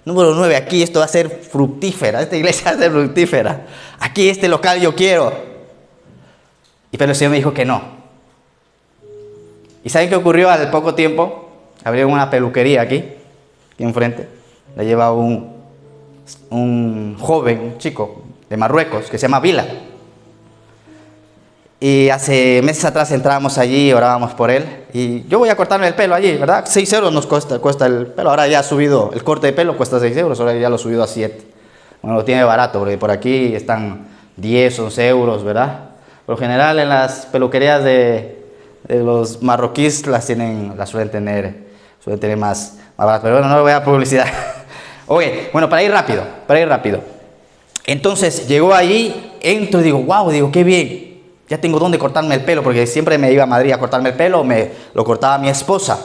S1: número 9, aquí esto va a ser fructífera. Esta iglesia va a ser fructífera. Aquí este local yo quiero. Pero el Señor me dijo que no. ¿Y saben qué ocurrió al poco tiempo? Abrieron una peluquería aquí enfrente. La lleva un joven, un chico de Marruecos que se llama Vila. Y hace meses atrás entrábamos allí y orábamos por él. Y yo voy a cortarme el pelo allí, ¿verdad? 6 euros nos cuesta el pelo. Ahora ya ha subido, el corte de pelo cuesta 6 euros, ahora ya lo ha subido a 7. Bueno, lo tiene barato, porque por aquí están 10, 11 euros, ¿verdad? Por lo general en las peluquerías de los marroquíes las suelen tener más baratas. Pero bueno, no le voy a dar publicidad. Oye, bueno, para ir rápido. Entonces llegó allí, entro y digo, wow, digo, qué bien. Ya tengo dónde cortarme el pelo, porque siempre me iba a Madrid a cortarme el pelo, lo cortaba mi esposa,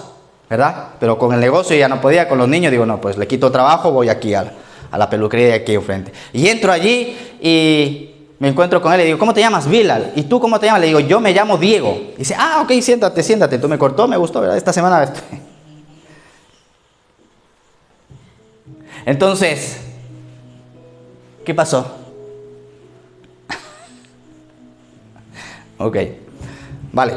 S1: ¿verdad? Pero con el negocio ya no podía, con los niños, digo, no, pues le quito trabajo, voy aquí a la peluquería de aquí enfrente. Y entro allí y me encuentro con él y le digo, ¿cómo te llamas? Bilal. ¿Y tú cómo te llamas? Le digo, yo me llamo Diego. Y dice, ah, ok, siéntate, siéntate. Tú me cortó, me gustó, ¿verdad? Esta semana. Entonces, ¿qué pasó? Ok, vale.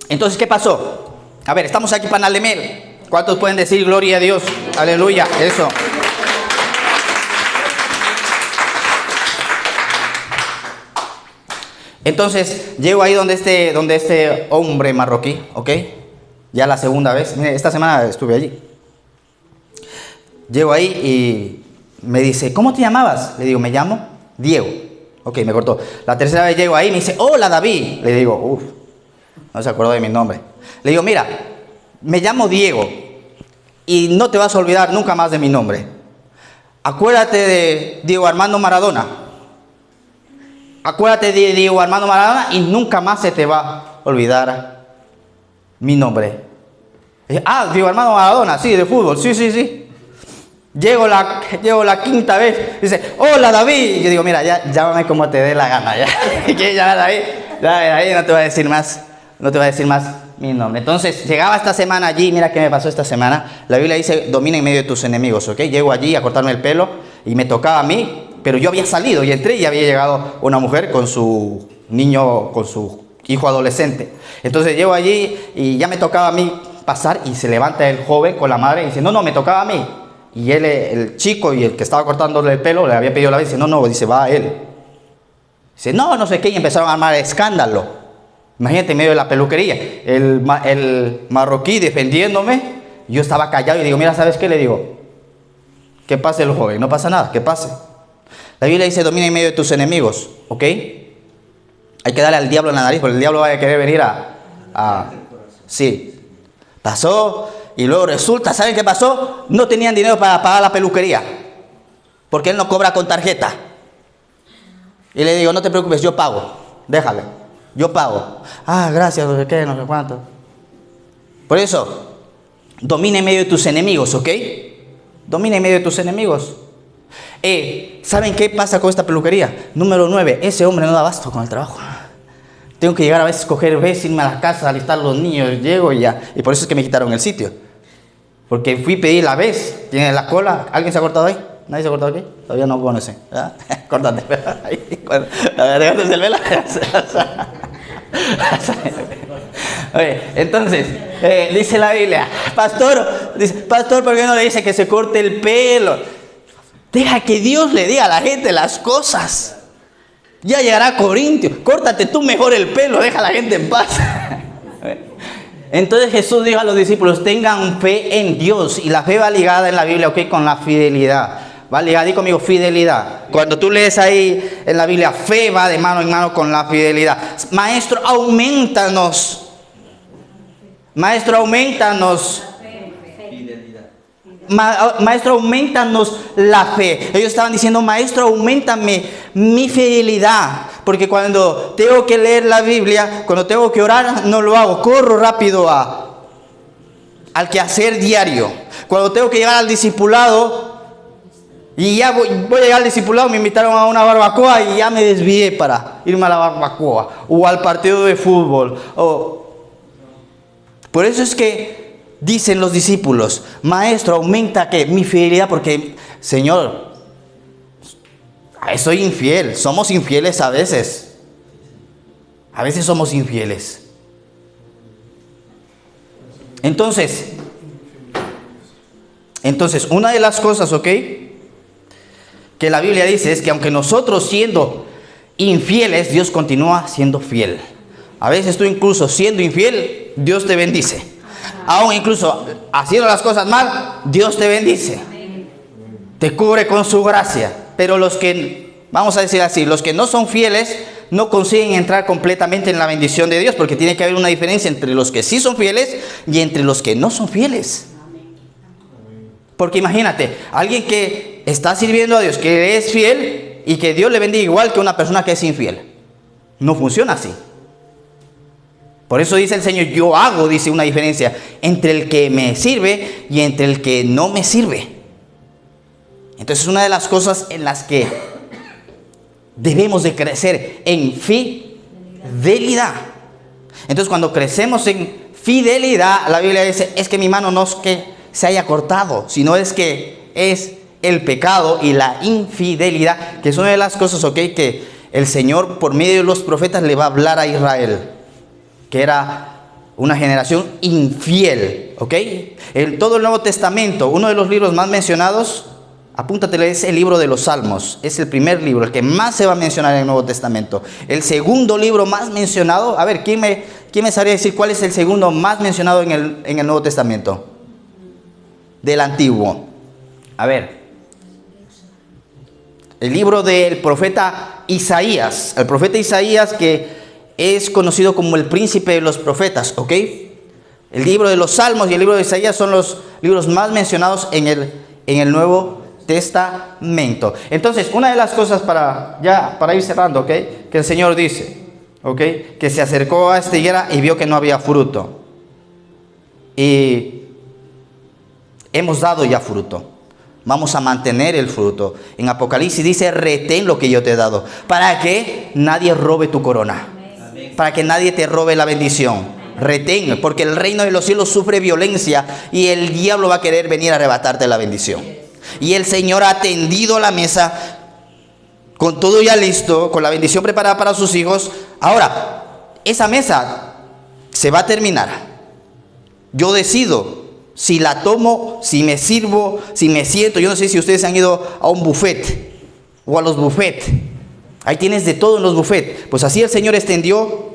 S1: Entonces, ¿qué pasó? A ver, estamos aquí para Nalemel. ¿Cuántos pueden decir gloria a Dios? Aleluya, eso. Entonces, llego ahí donde este hombre marroquí, ¿ok? Ya la segunda vez. Mire, esta semana estuve allí. Llego ahí y me dice, ¿cómo te llamabas? Le digo, me llamo Diego. Ok, me cortó. La tercera vez llego ahí y me dice, hola David. Le digo, uff, no se acordó de mi nombre. Le digo, mira, me llamo Diego y no te vas a olvidar nunca más de mi nombre. Acuérdate de Diego Armando Maradona. Acuérdate de Diego Armando Maradona y nunca más se te va a olvidar mi nombre. Ah, Diego Armando Maradona, sí, de fútbol, sí. Llego la quinta vez, dice, hola David. Y yo digo, mira, ya llámame como te dé la gana, ya. ¿Quieres llamar a David? David no te voy a decir más, mi nombre. Entonces, llegaba esta semana allí, mira qué me pasó esta semana. La Biblia dice, domina en medio de tus enemigos, ¿ok? Llego allí a cortarme el pelo y me tocaba a mí, pero yo había salido y entré y había llegado una mujer con su niño, con su hijo adolescente. Entonces llego allí y ya me tocaba a mí pasar y se levanta el joven con la madre y dice, no, me tocaba a mí. Y él, el chico y el que estaba cortándole el pelo, le había pedido la vez, dice, no, dice, va a él. Dice, no sé qué, y empezaron a armar escándalo. Imagínate, en medio de la peluquería, el marroquí defendiéndome, yo estaba callado y digo, mira, ¿sabes qué? Le digo, que pase el joven, no pasa nada, que pase. La Biblia dice, domina en medio de tus enemigos, ¿ok? Hay que darle al diablo en la nariz, porque el diablo va a querer venir Sí. Pasó, y luego resulta, ¿saben qué pasó? No tenían dinero para pagar la peluquería, porque él no cobra con tarjeta. Y le digo, no te preocupes, yo pago, déjale, yo pago. Ah, gracias, no sé qué, no sé cuánto. Por eso, domina en medio de tus enemigos, ¿ok? Domina en medio de tus enemigos. ¿Saben qué pasa con esta peluquería? Número 9, ese hombre no da abasto con el trabajo. Tengo que llegar a veces, irme a la casa, alistar los niños, llego y ya. Y por eso es que me quitaron el sitio. Porque fui a pedir la vez, tiene la cola. ¿Alguien se ha cortado ahí? ¿Nadie se ha cortado aquí? Todavía no conoce. Córtate. Déjate el vela. Oye, entonces, dice la Biblia, pastor, ¿por qué no le dice que se corte el pelo? Deja que Dios le diga a la gente las cosas. Ya llegará Corintio. Córtate tú mejor el pelo, deja a la gente en paz. Entonces Jesús dijo a los discípulos, tengan fe en Dios. Y la fe va ligada en la Biblia, ¿ok? Con la fidelidad. Va ligada, di conmigo, fidelidad. Cuando tú lees ahí en la Biblia, fe va de mano en mano con la fidelidad. Maestro, aumentanos. Maestro, aumentanos. Maestro, aumentanos la fe. Ellos estaban diciendo, maestro, aumentame mi fidelidad. Porque cuando tengo que leer la Biblia, cuando tengo que orar, no lo hago. Corro rápido al quehacer diario. Cuando tengo que llegar al discipulado, y ya voy a llegar al discipulado, me invitaron a una barbacoa y ya me desvié para irme a la barbacoa. O al partido de fútbol. Por eso es que dicen los discípulos, maestro, aumenta ¿qué? Mi fidelidad, porque, Señor, soy infiel, somos infieles a veces. A veces somos infieles. Entonces, una de las cosas, ¿ok?, que la Biblia dice es que aunque nosotros siendo infieles, Dios continúa siendo fiel. A veces tú incluso siendo infiel, Dios te bendice. Aún incluso haciendo las cosas mal, Dios te bendice. Te cubre con su gracia. Pero los que, vamos a decir así, los que no son fieles, no consiguen entrar completamente en la bendición de Dios, porque tiene que haber una diferencia entre los que sí son fieles y entre los que no son fieles. Porque imagínate, alguien que está sirviendo a Dios, que es fiel y que Dios le bendiga igual que una persona que es infiel. No funciona así. Por eso dice el Señor, yo hago, dice, una diferencia entre el que me sirve y entre el que no me sirve. Entonces, una de las cosas en las que debemos de crecer en fidelidad. Entonces, cuando crecemos en fidelidad, la Biblia dice, es que mi mano no es que se haya cortado, sino es que es el pecado y la infidelidad, que es una de las cosas, que el Señor por medio de los profetas le va a hablar a Israel, que era una generación infiel, En todo el Nuevo Testamento, uno de los libros más mencionados, apúntatelo, es el libro de los Salmos. Es el primer libro, el que más se va a mencionar en el Nuevo Testamento. El segundo libro más mencionado, a ver, ¿quién me sabría decir cuál es el segundo más mencionado en el Nuevo Testamento? Del Antiguo. A ver. El libro del profeta Isaías. El profeta Isaías, que es conocido como el príncipe de los profetas, El libro de los Salmos y el libro de Isaías son los libros más mencionados en el Nuevo Testamento. Entonces, una de las cosas para ir cerrando, que el Señor dice, que se acercó a esta higuera y vio que no había fruto. Y hemos dado ya fruto. Vamos a mantener el fruto. En Apocalipsis dice, retén lo que yo te he dado, para que nadie robe tu corona. Amén. Para que nadie te robe la bendición. Retén, porque el reino de los cielos sufre violencia y el diablo va a querer venir a arrebatarte la bendición. Y el Señor ha tendido la mesa con todo ya listo, con la bendición preparada para sus hijos. Ahora, esa mesa se va a terminar. Yo decido si la tomo, si me sirvo, si me siento. Yo no sé si ustedes han ido a un buffet o a los buffets. Ahí tienes de todo en los buffets. Pues así el Señor extendió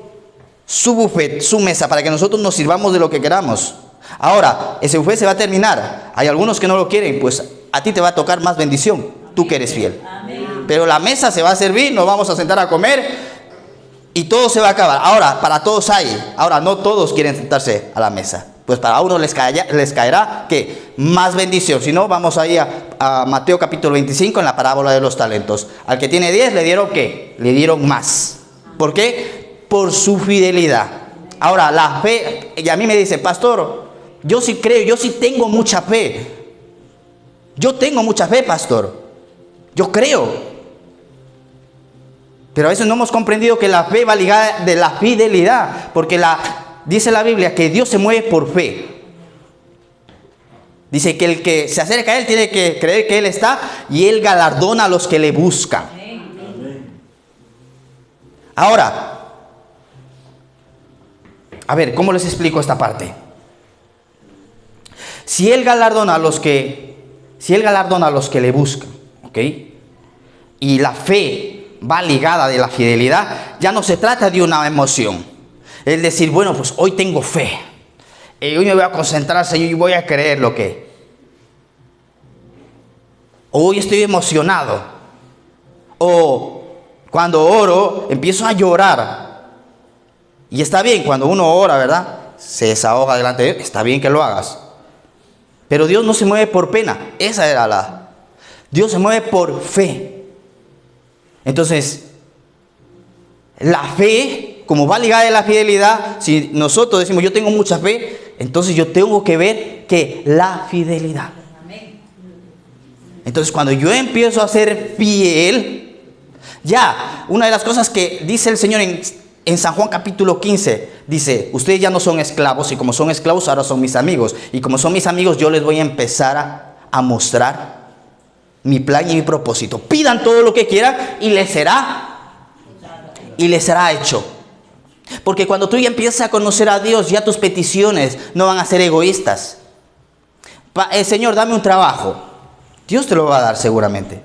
S1: su buffet, su mesa, para que nosotros nos sirvamos de lo que queramos. Ahora, ese buffet se va a terminar. Hay algunos que no lo quieren, pues a ti te va a tocar más bendición, tú que eres fiel. Amén. Pero la mesa se va a servir, nos vamos a sentar a comer y todo se va a acabar. Ahora, para todos hay. Ahora, no todos quieren sentarse a la mesa. Pues para uno les caerá ¿qué? Más bendición. Si no, vamos ahí a Mateo capítulo 25 en la parábola de los talentos. Al que tiene 10 le dieron ¿qué? Le dieron más. ¿Por qué? Por su fidelidad. Ahora, la fe, y a mí me dicen, pastor, yo sí creo, yo sí tengo mucha fe. Yo tengo mucha fe, pastor. Yo creo. Pero a veces no hemos comprendido que la fe va ligada de la fidelidad. Porque dice la Biblia que Dios se mueve por fe. Dice que el que se acerca a Él tiene que creer que Él está y Él galardona a los que le buscan. Ahora, a ver, ¿cómo les explico esta parte? Si Él galardona a los que le buscan, y la fe va ligada de la fidelidad, ya no se trata de una emoción. Es decir, bueno, pues hoy tengo fe. Hoy me voy a concentrar, Señor, y voy a creer lo que. Hoy estoy emocionado. O cuando oro, empiezo a llorar. Y está bien, cuando uno ora, ¿verdad? Se desahoga delante de Dios. Está bien que lo hagas. Pero Dios no se mueve por pena. Esa era Dios se mueve por fe. Entonces, la fe, como va ligada a la fidelidad, si nosotros decimos yo tengo mucha fe, entonces yo tengo que ver que la fidelidad. Entonces cuando yo empiezo a ser fiel, ya, una de las cosas que dice el Señor en San Juan capítulo 15, dice, ustedes ya no son esclavos, y como son esclavos ahora son mis amigos, y como son mis amigos yo les voy a empezar a mostrar mi plan y mi propósito. Pidan todo lo que quieran y les será hecho. Porque cuando tú ya empiezas a conocer a Dios, ya tus peticiones no van a ser egoístas. Señor, dame un trabajo. Dios te lo va a dar seguramente.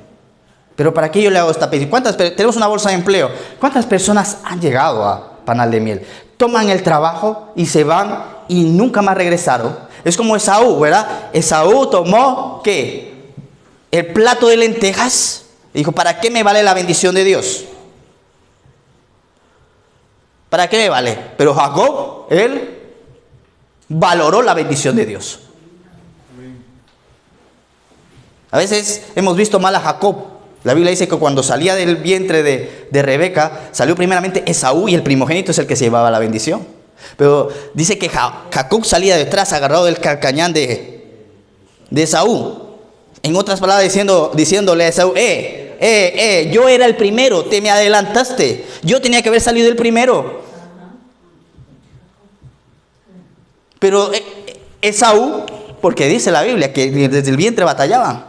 S1: Pero ¿para qué yo le hago esta petición? Tenemos una bolsa de empleo. ¿Cuántas personas han llegado a Panal de Miel? Toman el trabajo y se van y nunca más regresaron. Es como Esaú, ¿verdad? Esaú tomó, ¿qué? El plato de lentejas. Dijo, ¿para qué me vale la bendición de Dios? ¿Para qué me vale? Pero Jacob, él valoró la bendición de Dios. A veces hemos visto mal a Jacob. La Biblia dice que cuando salía del vientre de Rebeca, salió primeramente Esaú y el primogénito es el que se llevaba la bendición. Pero dice que Jacob salía detrás agarrado del calcañán de Esaú. En otras palabras, diciéndole a Esaú, yo era el primero, te me adelantaste. Yo tenía que haber salido el primero. Pero Esaú, porque dice la Biblia que desde el vientre batallaban.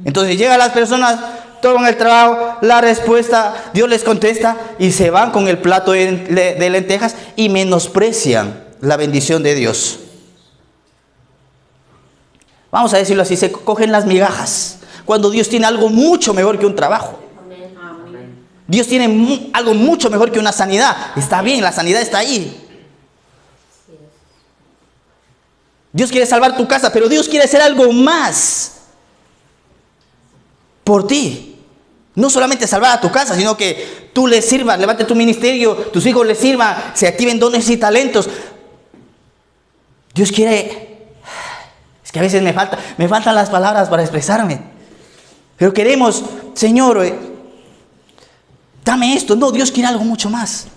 S1: Entonces llegan las personas, toman el trabajo, la respuesta, Dios les contesta y se van con el plato de lentejas y menosprecian la bendición de Dios. Vamos a decirlo así, se cogen las migajas, cuando Dios tiene algo mucho mejor que un trabajo. Dios tiene algo mucho mejor que una sanidad. Está bien, la sanidad está ahí. Dios quiere salvar tu casa, pero Dios quiere hacer algo más por ti. No solamente salvar a tu casa, sino que tú le sirvas, levante tu ministerio, tus hijos le sirvan, se activen dones y talentos. Dios quiere... Es que a veces me faltan las palabras para expresarme. Pero queremos, Señor, dame esto. No, Dios quiere algo mucho más.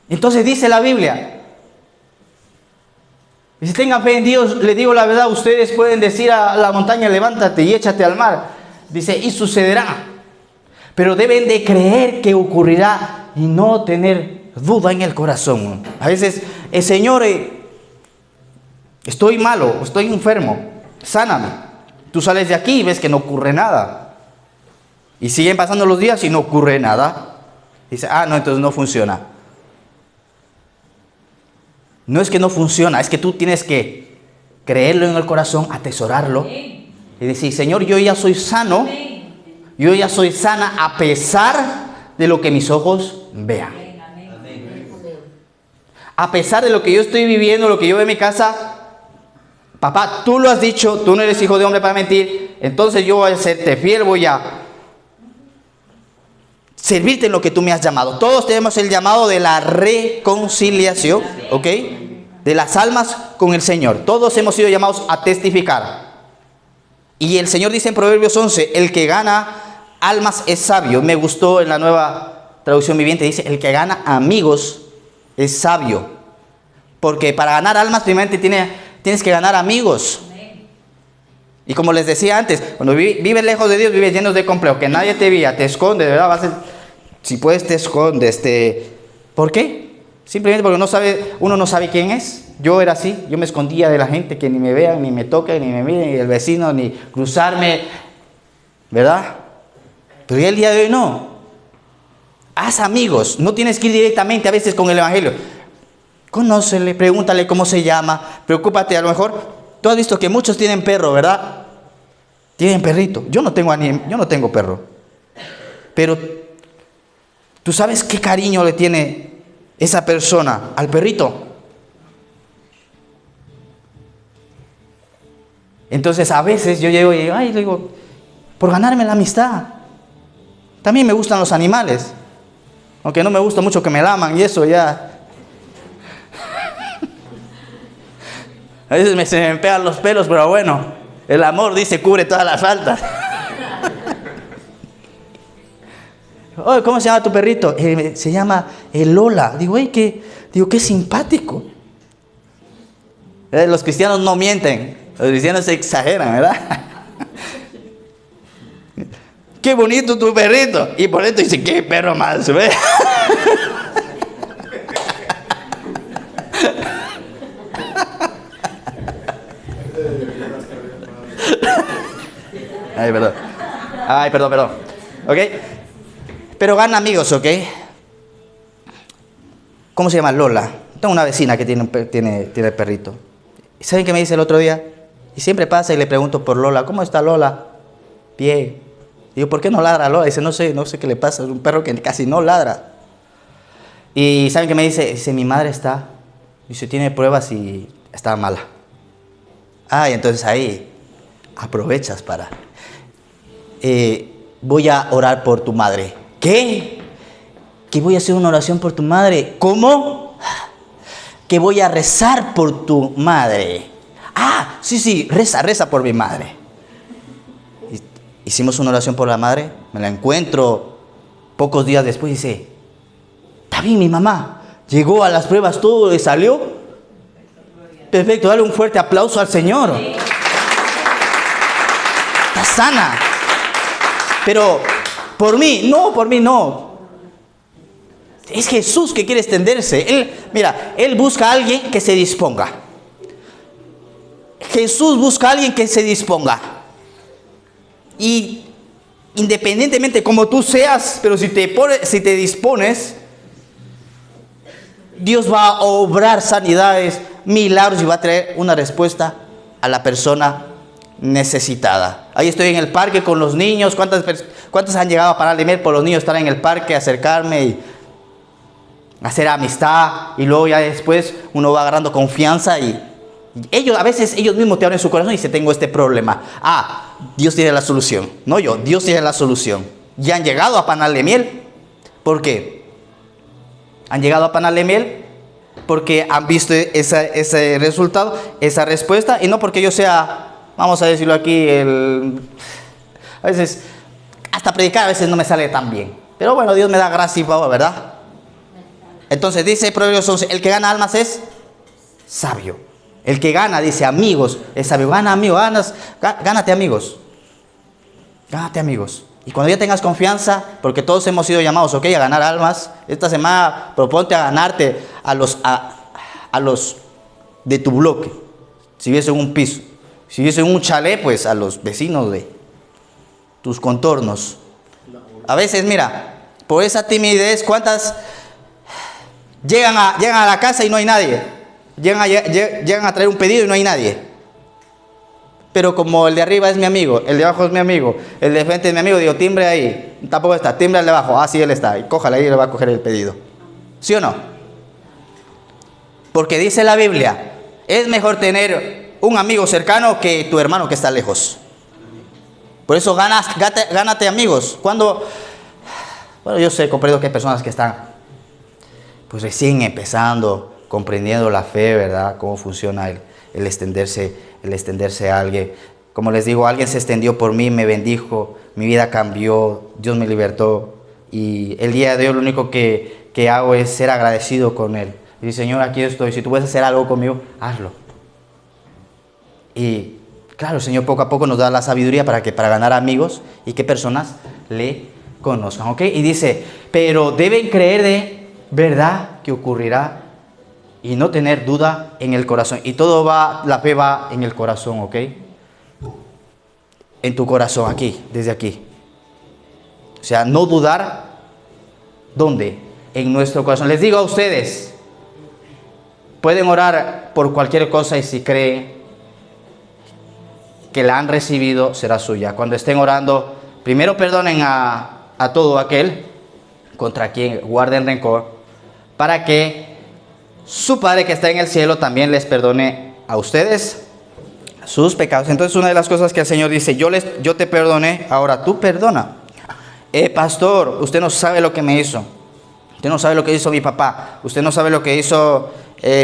S1: Entonces dice la Biblia, y si tengan fe en Dios, les digo la verdad, ustedes pueden decir a la montaña, levántate y échate al mar. Dice, y sucederá. Pero deben de creer que ocurrirá y no tener duda en el corazón. A veces, Señor, estoy malo, estoy enfermo, sáname. Tú sales de aquí y ves que no ocurre nada. Y siguen pasando los días y no ocurre nada. Dice, no, entonces no funciona. No es que no funciona, es que tú tienes que creerlo en el corazón, atesorarlo y decir, Señor, yo ya soy sano, yo ya soy sana a pesar de lo que mis ojos vean. A pesar de lo que yo estoy viviendo, lo que yo veo en mi casa, papá, tú lo has dicho, tú no eres hijo de hombre para mentir, entonces yo voy a serte fiel, voy a servirte en lo que tú me has llamado. Todos tenemos el llamado de la reconciliación, ¿ok? De las almas con el Señor. Todos hemos sido llamados a testificar. Y el Señor dice en Proverbios 11, el que gana almas es sabio. Me gustó en la nueva traducción viviente, dice, el que gana amigos es sabio. Porque para ganar almas, primeramente tienes que ganar amigos. Y como les decía antes, cuando vives lejos de Dios, vives lleno de complejo, que nadie te vea, te esconde, de verdad, si puedes te escondes. ¿Por qué? Simplemente porque uno no sabe quién es. Yo era así, yo me escondía de la gente, que ni me vean, ni me toquen, ni me miren, ni el vecino, ni cruzarme, ¿verdad? Pero ya el día de hoy no. Haz amigos, no tienes que ir directamente a veces con el evangelio. Conócele, pregúntale cómo se llama, preocúpate, a lo mejor... Tú has visto que muchos tienen perro, ¿verdad? Tienen perrito. Yo no tengo perro. Pero tú sabes qué cariño le tiene esa persona al perrito. Entonces a veces yo llego y le digo, por ganarme la amistad. También me gustan los animales. Aunque no me gusta mucho que me laman y eso ya... A veces se me pegan los pelos, pero bueno, el amor, dice, cubre todas las faltas. Oye, ¿cómo se llama tu perrito? Se llama Lola. Digo, qué simpático. Los cristianos no mienten, los cristianos se exageran, ¿verdad? Qué bonito tu perrito. Y por dentro dice, qué perro más, ¿ve? Ay, perdón. ¿Ok? Pero gana amigos, ¿ok? ¿Cómo se llama? Lola. Tengo una vecina que tiene el perrito. ¿Y saben qué me dice el otro día? Y siempre pasa y le pregunto por Lola. ¿Cómo está Lola? Bien. Digo, ¿por qué no ladra Lola? Dice, no sé qué le pasa. Es un perro que casi no ladra. Y ¿saben qué me dice? Dice, mi madre está. Dice, tiene pruebas y está mala. Y entonces ahí aprovechas para... voy a orar por tu madre. ¿Qué? Que voy a hacer una oración por tu madre. ¿Cómo? Que voy a rezar por tu madre. Sí, reza por mi madre. Hicimos una oración por la madre. Me la encuentro pocos días después y dice, está bien mi mamá. Llegó a las pruebas, todo le salió. Perfecto, dale un fuerte aplauso al Señor. Está sana. Pero por mí no. Es Jesús que quiere extenderse. Él busca a alguien que se disponga. Jesús busca a alguien que se disponga. Y independientemente como tú seas, pero si te dispones, Dios va a obrar sanidades, milagros y va a traer una respuesta a la persona necesitada. Ahí estoy en el parque con los niños. ¿Cuántos han llegado a parar de miel por los niños? Estar en el parque, acercarme y hacer amistad, y luego ya después uno va agarrando confianza y a veces ellos mismos te abren su corazón y dicen: tengo este problema. Dios tiene la solución. No yo, Dios tiene la solución. Ya han llegado a panal de miel. ¿Por qué? Han llegado a panal de miel porque han visto ese resultado, esa respuesta, y no porque yo sea, vamos a decirlo aquí, a veces, hasta predicar a veces no me sale tan bien. Pero bueno, Dios me da gracia y favor, ¿verdad? Entonces dice Proverbios 11, el que gana almas es sabio. El que gana, dice, amigos, es sabio. Gana amigos, gánate amigos. Gánate amigos. Y cuando ya tengas confianza, porque todos hemos sido llamados, a ganar almas. Esta semana proponte a ganarte a los de tu bloque. Si vives en un piso. Si vives en un chalet, pues a los vecinos de tus contornos. A veces, mira, por esa timidez, ¿cuántas llegan a la casa y no hay nadie? Llegan a traer un pedido y no hay nadie. Pero como el de arriba es mi amigo, el de abajo es mi amigo, el de frente es mi amigo, digo, timbre ahí. Tampoco está, timbre al de abajo. Sí, él está. Y cójala ahí y le va a coger el pedido. ¿Sí o no? Porque dice la Biblia, es mejor tener un amigo cercano que tu hermano que está lejos. Por eso gánate amigos. Bueno, yo sé, comprendo que hay personas que están pues recién empezando, comprendiendo la fe, ¿verdad? Cómo funciona el extenderse a alguien. Como les digo, alguien se extendió por mí, me bendijo, mi vida cambió, Dios me libertó. Y el día de hoy lo único que hago es ser agradecido con Él. Y decir, Señor, aquí estoy, si tú puedes hacer algo conmigo, hazlo. Y claro, el Señor poco a poco nos da la sabiduría para ganar amigos y que personas le conozcan, ¿ok? Y dice, pero deben creer de verdad que ocurrirá y no tener duda en el corazón. Y la fe va en el corazón, ¿ok? En tu corazón, aquí, desde aquí. O sea, no dudar, ¿dónde? En nuestro corazón. Les digo a ustedes, pueden orar por cualquier cosa y si creen que la han recibido, será suya. Cuando estén orando, primero perdonen a todo aquel contra quien guarden rencor, para que su Padre que está en el cielo también les perdone a ustedes sus pecados. Entonces, una de las cosas que el Señor dice, yo te perdoné, ahora tú perdona. Pastor, usted no sabe lo que me hizo. Usted no sabe lo que hizo mi papá. Usted no sabe lo que hizo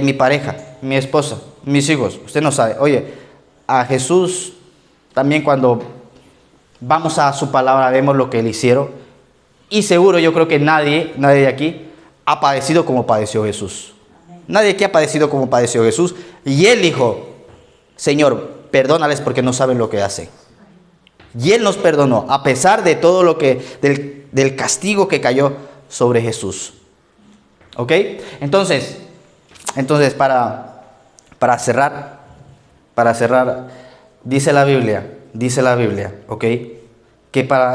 S1: mi pareja, mi esposa, mis hijos. Usted no sabe. Oye, a Jesús también cuando vamos a su palabra vemos lo que Él hicieron. Y seguro yo creo que nadie de aquí ha padecido como padeció Jesús. Nadie aquí ha padecido como padeció Jesús. Y Él dijo, Señor, perdónales porque no saben lo que hacen. Y Él nos perdonó a pesar de todo del castigo que cayó sobre Jesús. ¿Ok? Entonces para cerrar, dice la Biblia, ¿ok?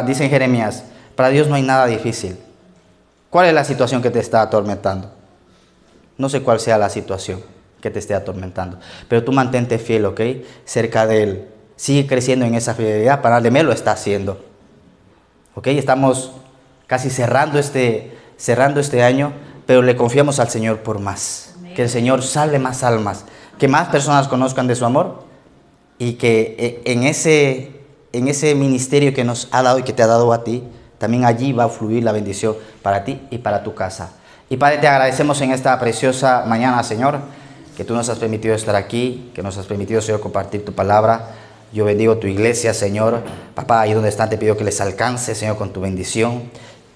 S1: Dice en Jeremías, para Dios no hay nada difícil. ¿Cuál es la situación que te está atormentando? No sé cuál sea la situación que te esté atormentando, pero tú mantente fiel, ¿ok? Cerca de Él. Sigue creciendo en esa fidelidad. Panal de Miel lo está haciendo. ¿Ok? Estamos casi cerrando este año, pero le confiamos al Señor por más. Amén. Que el Señor salve más almas, que más personas conozcan de su amor y que en ese ministerio que nos ha dado y que te ha dado a ti, también allí va a fluir la bendición para ti y para tu casa. Y Padre, te agradecemos en esta preciosa mañana, Señor, que tú nos has permitido estar aquí, que nos has permitido, Señor, compartir tu palabra. Yo bendigo tu iglesia, Señor. Papá, ahí donde están te pido que les alcance, Señor, con tu bendición.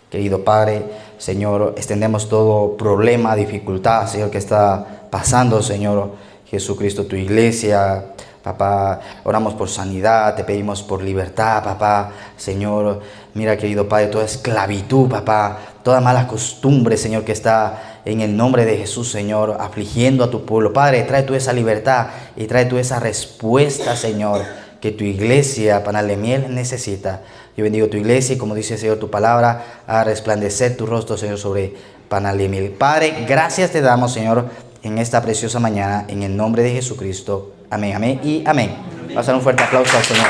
S1: Querido Padre, Señor, extendemos todo problema, dificultad, Señor, que está pasando, Señor. Jesucristo, tu iglesia. Papá, oramos por sanidad, te pedimos por libertad, papá. Señor, mira, querido Padre, toda esclavitud, papá, toda mala costumbre, Señor, que está en el nombre de Jesús, Señor, afligiendo a tu pueblo. Padre, trae tú esa libertad y trae tú esa respuesta, Señor, que tu iglesia, panal de miel, necesita. Yo bendigo tu iglesia y como dice, Señor, tu palabra, a resplandecer tu rostro, Señor, sobre panal de miel. Padre, gracias te damos, Señor, en esta preciosa mañana, en el nombre de Jesucristo. Amén, amén y amén. Vamos a dar un fuerte aplauso al Señor.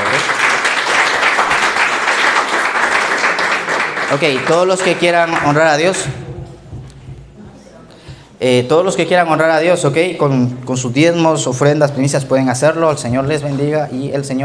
S1: Ok, todos los que quieran honrar a Dios, ok, con sus diezmos, ofrendas, primicias pueden hacerlo. El Señor les bendiga y el Señor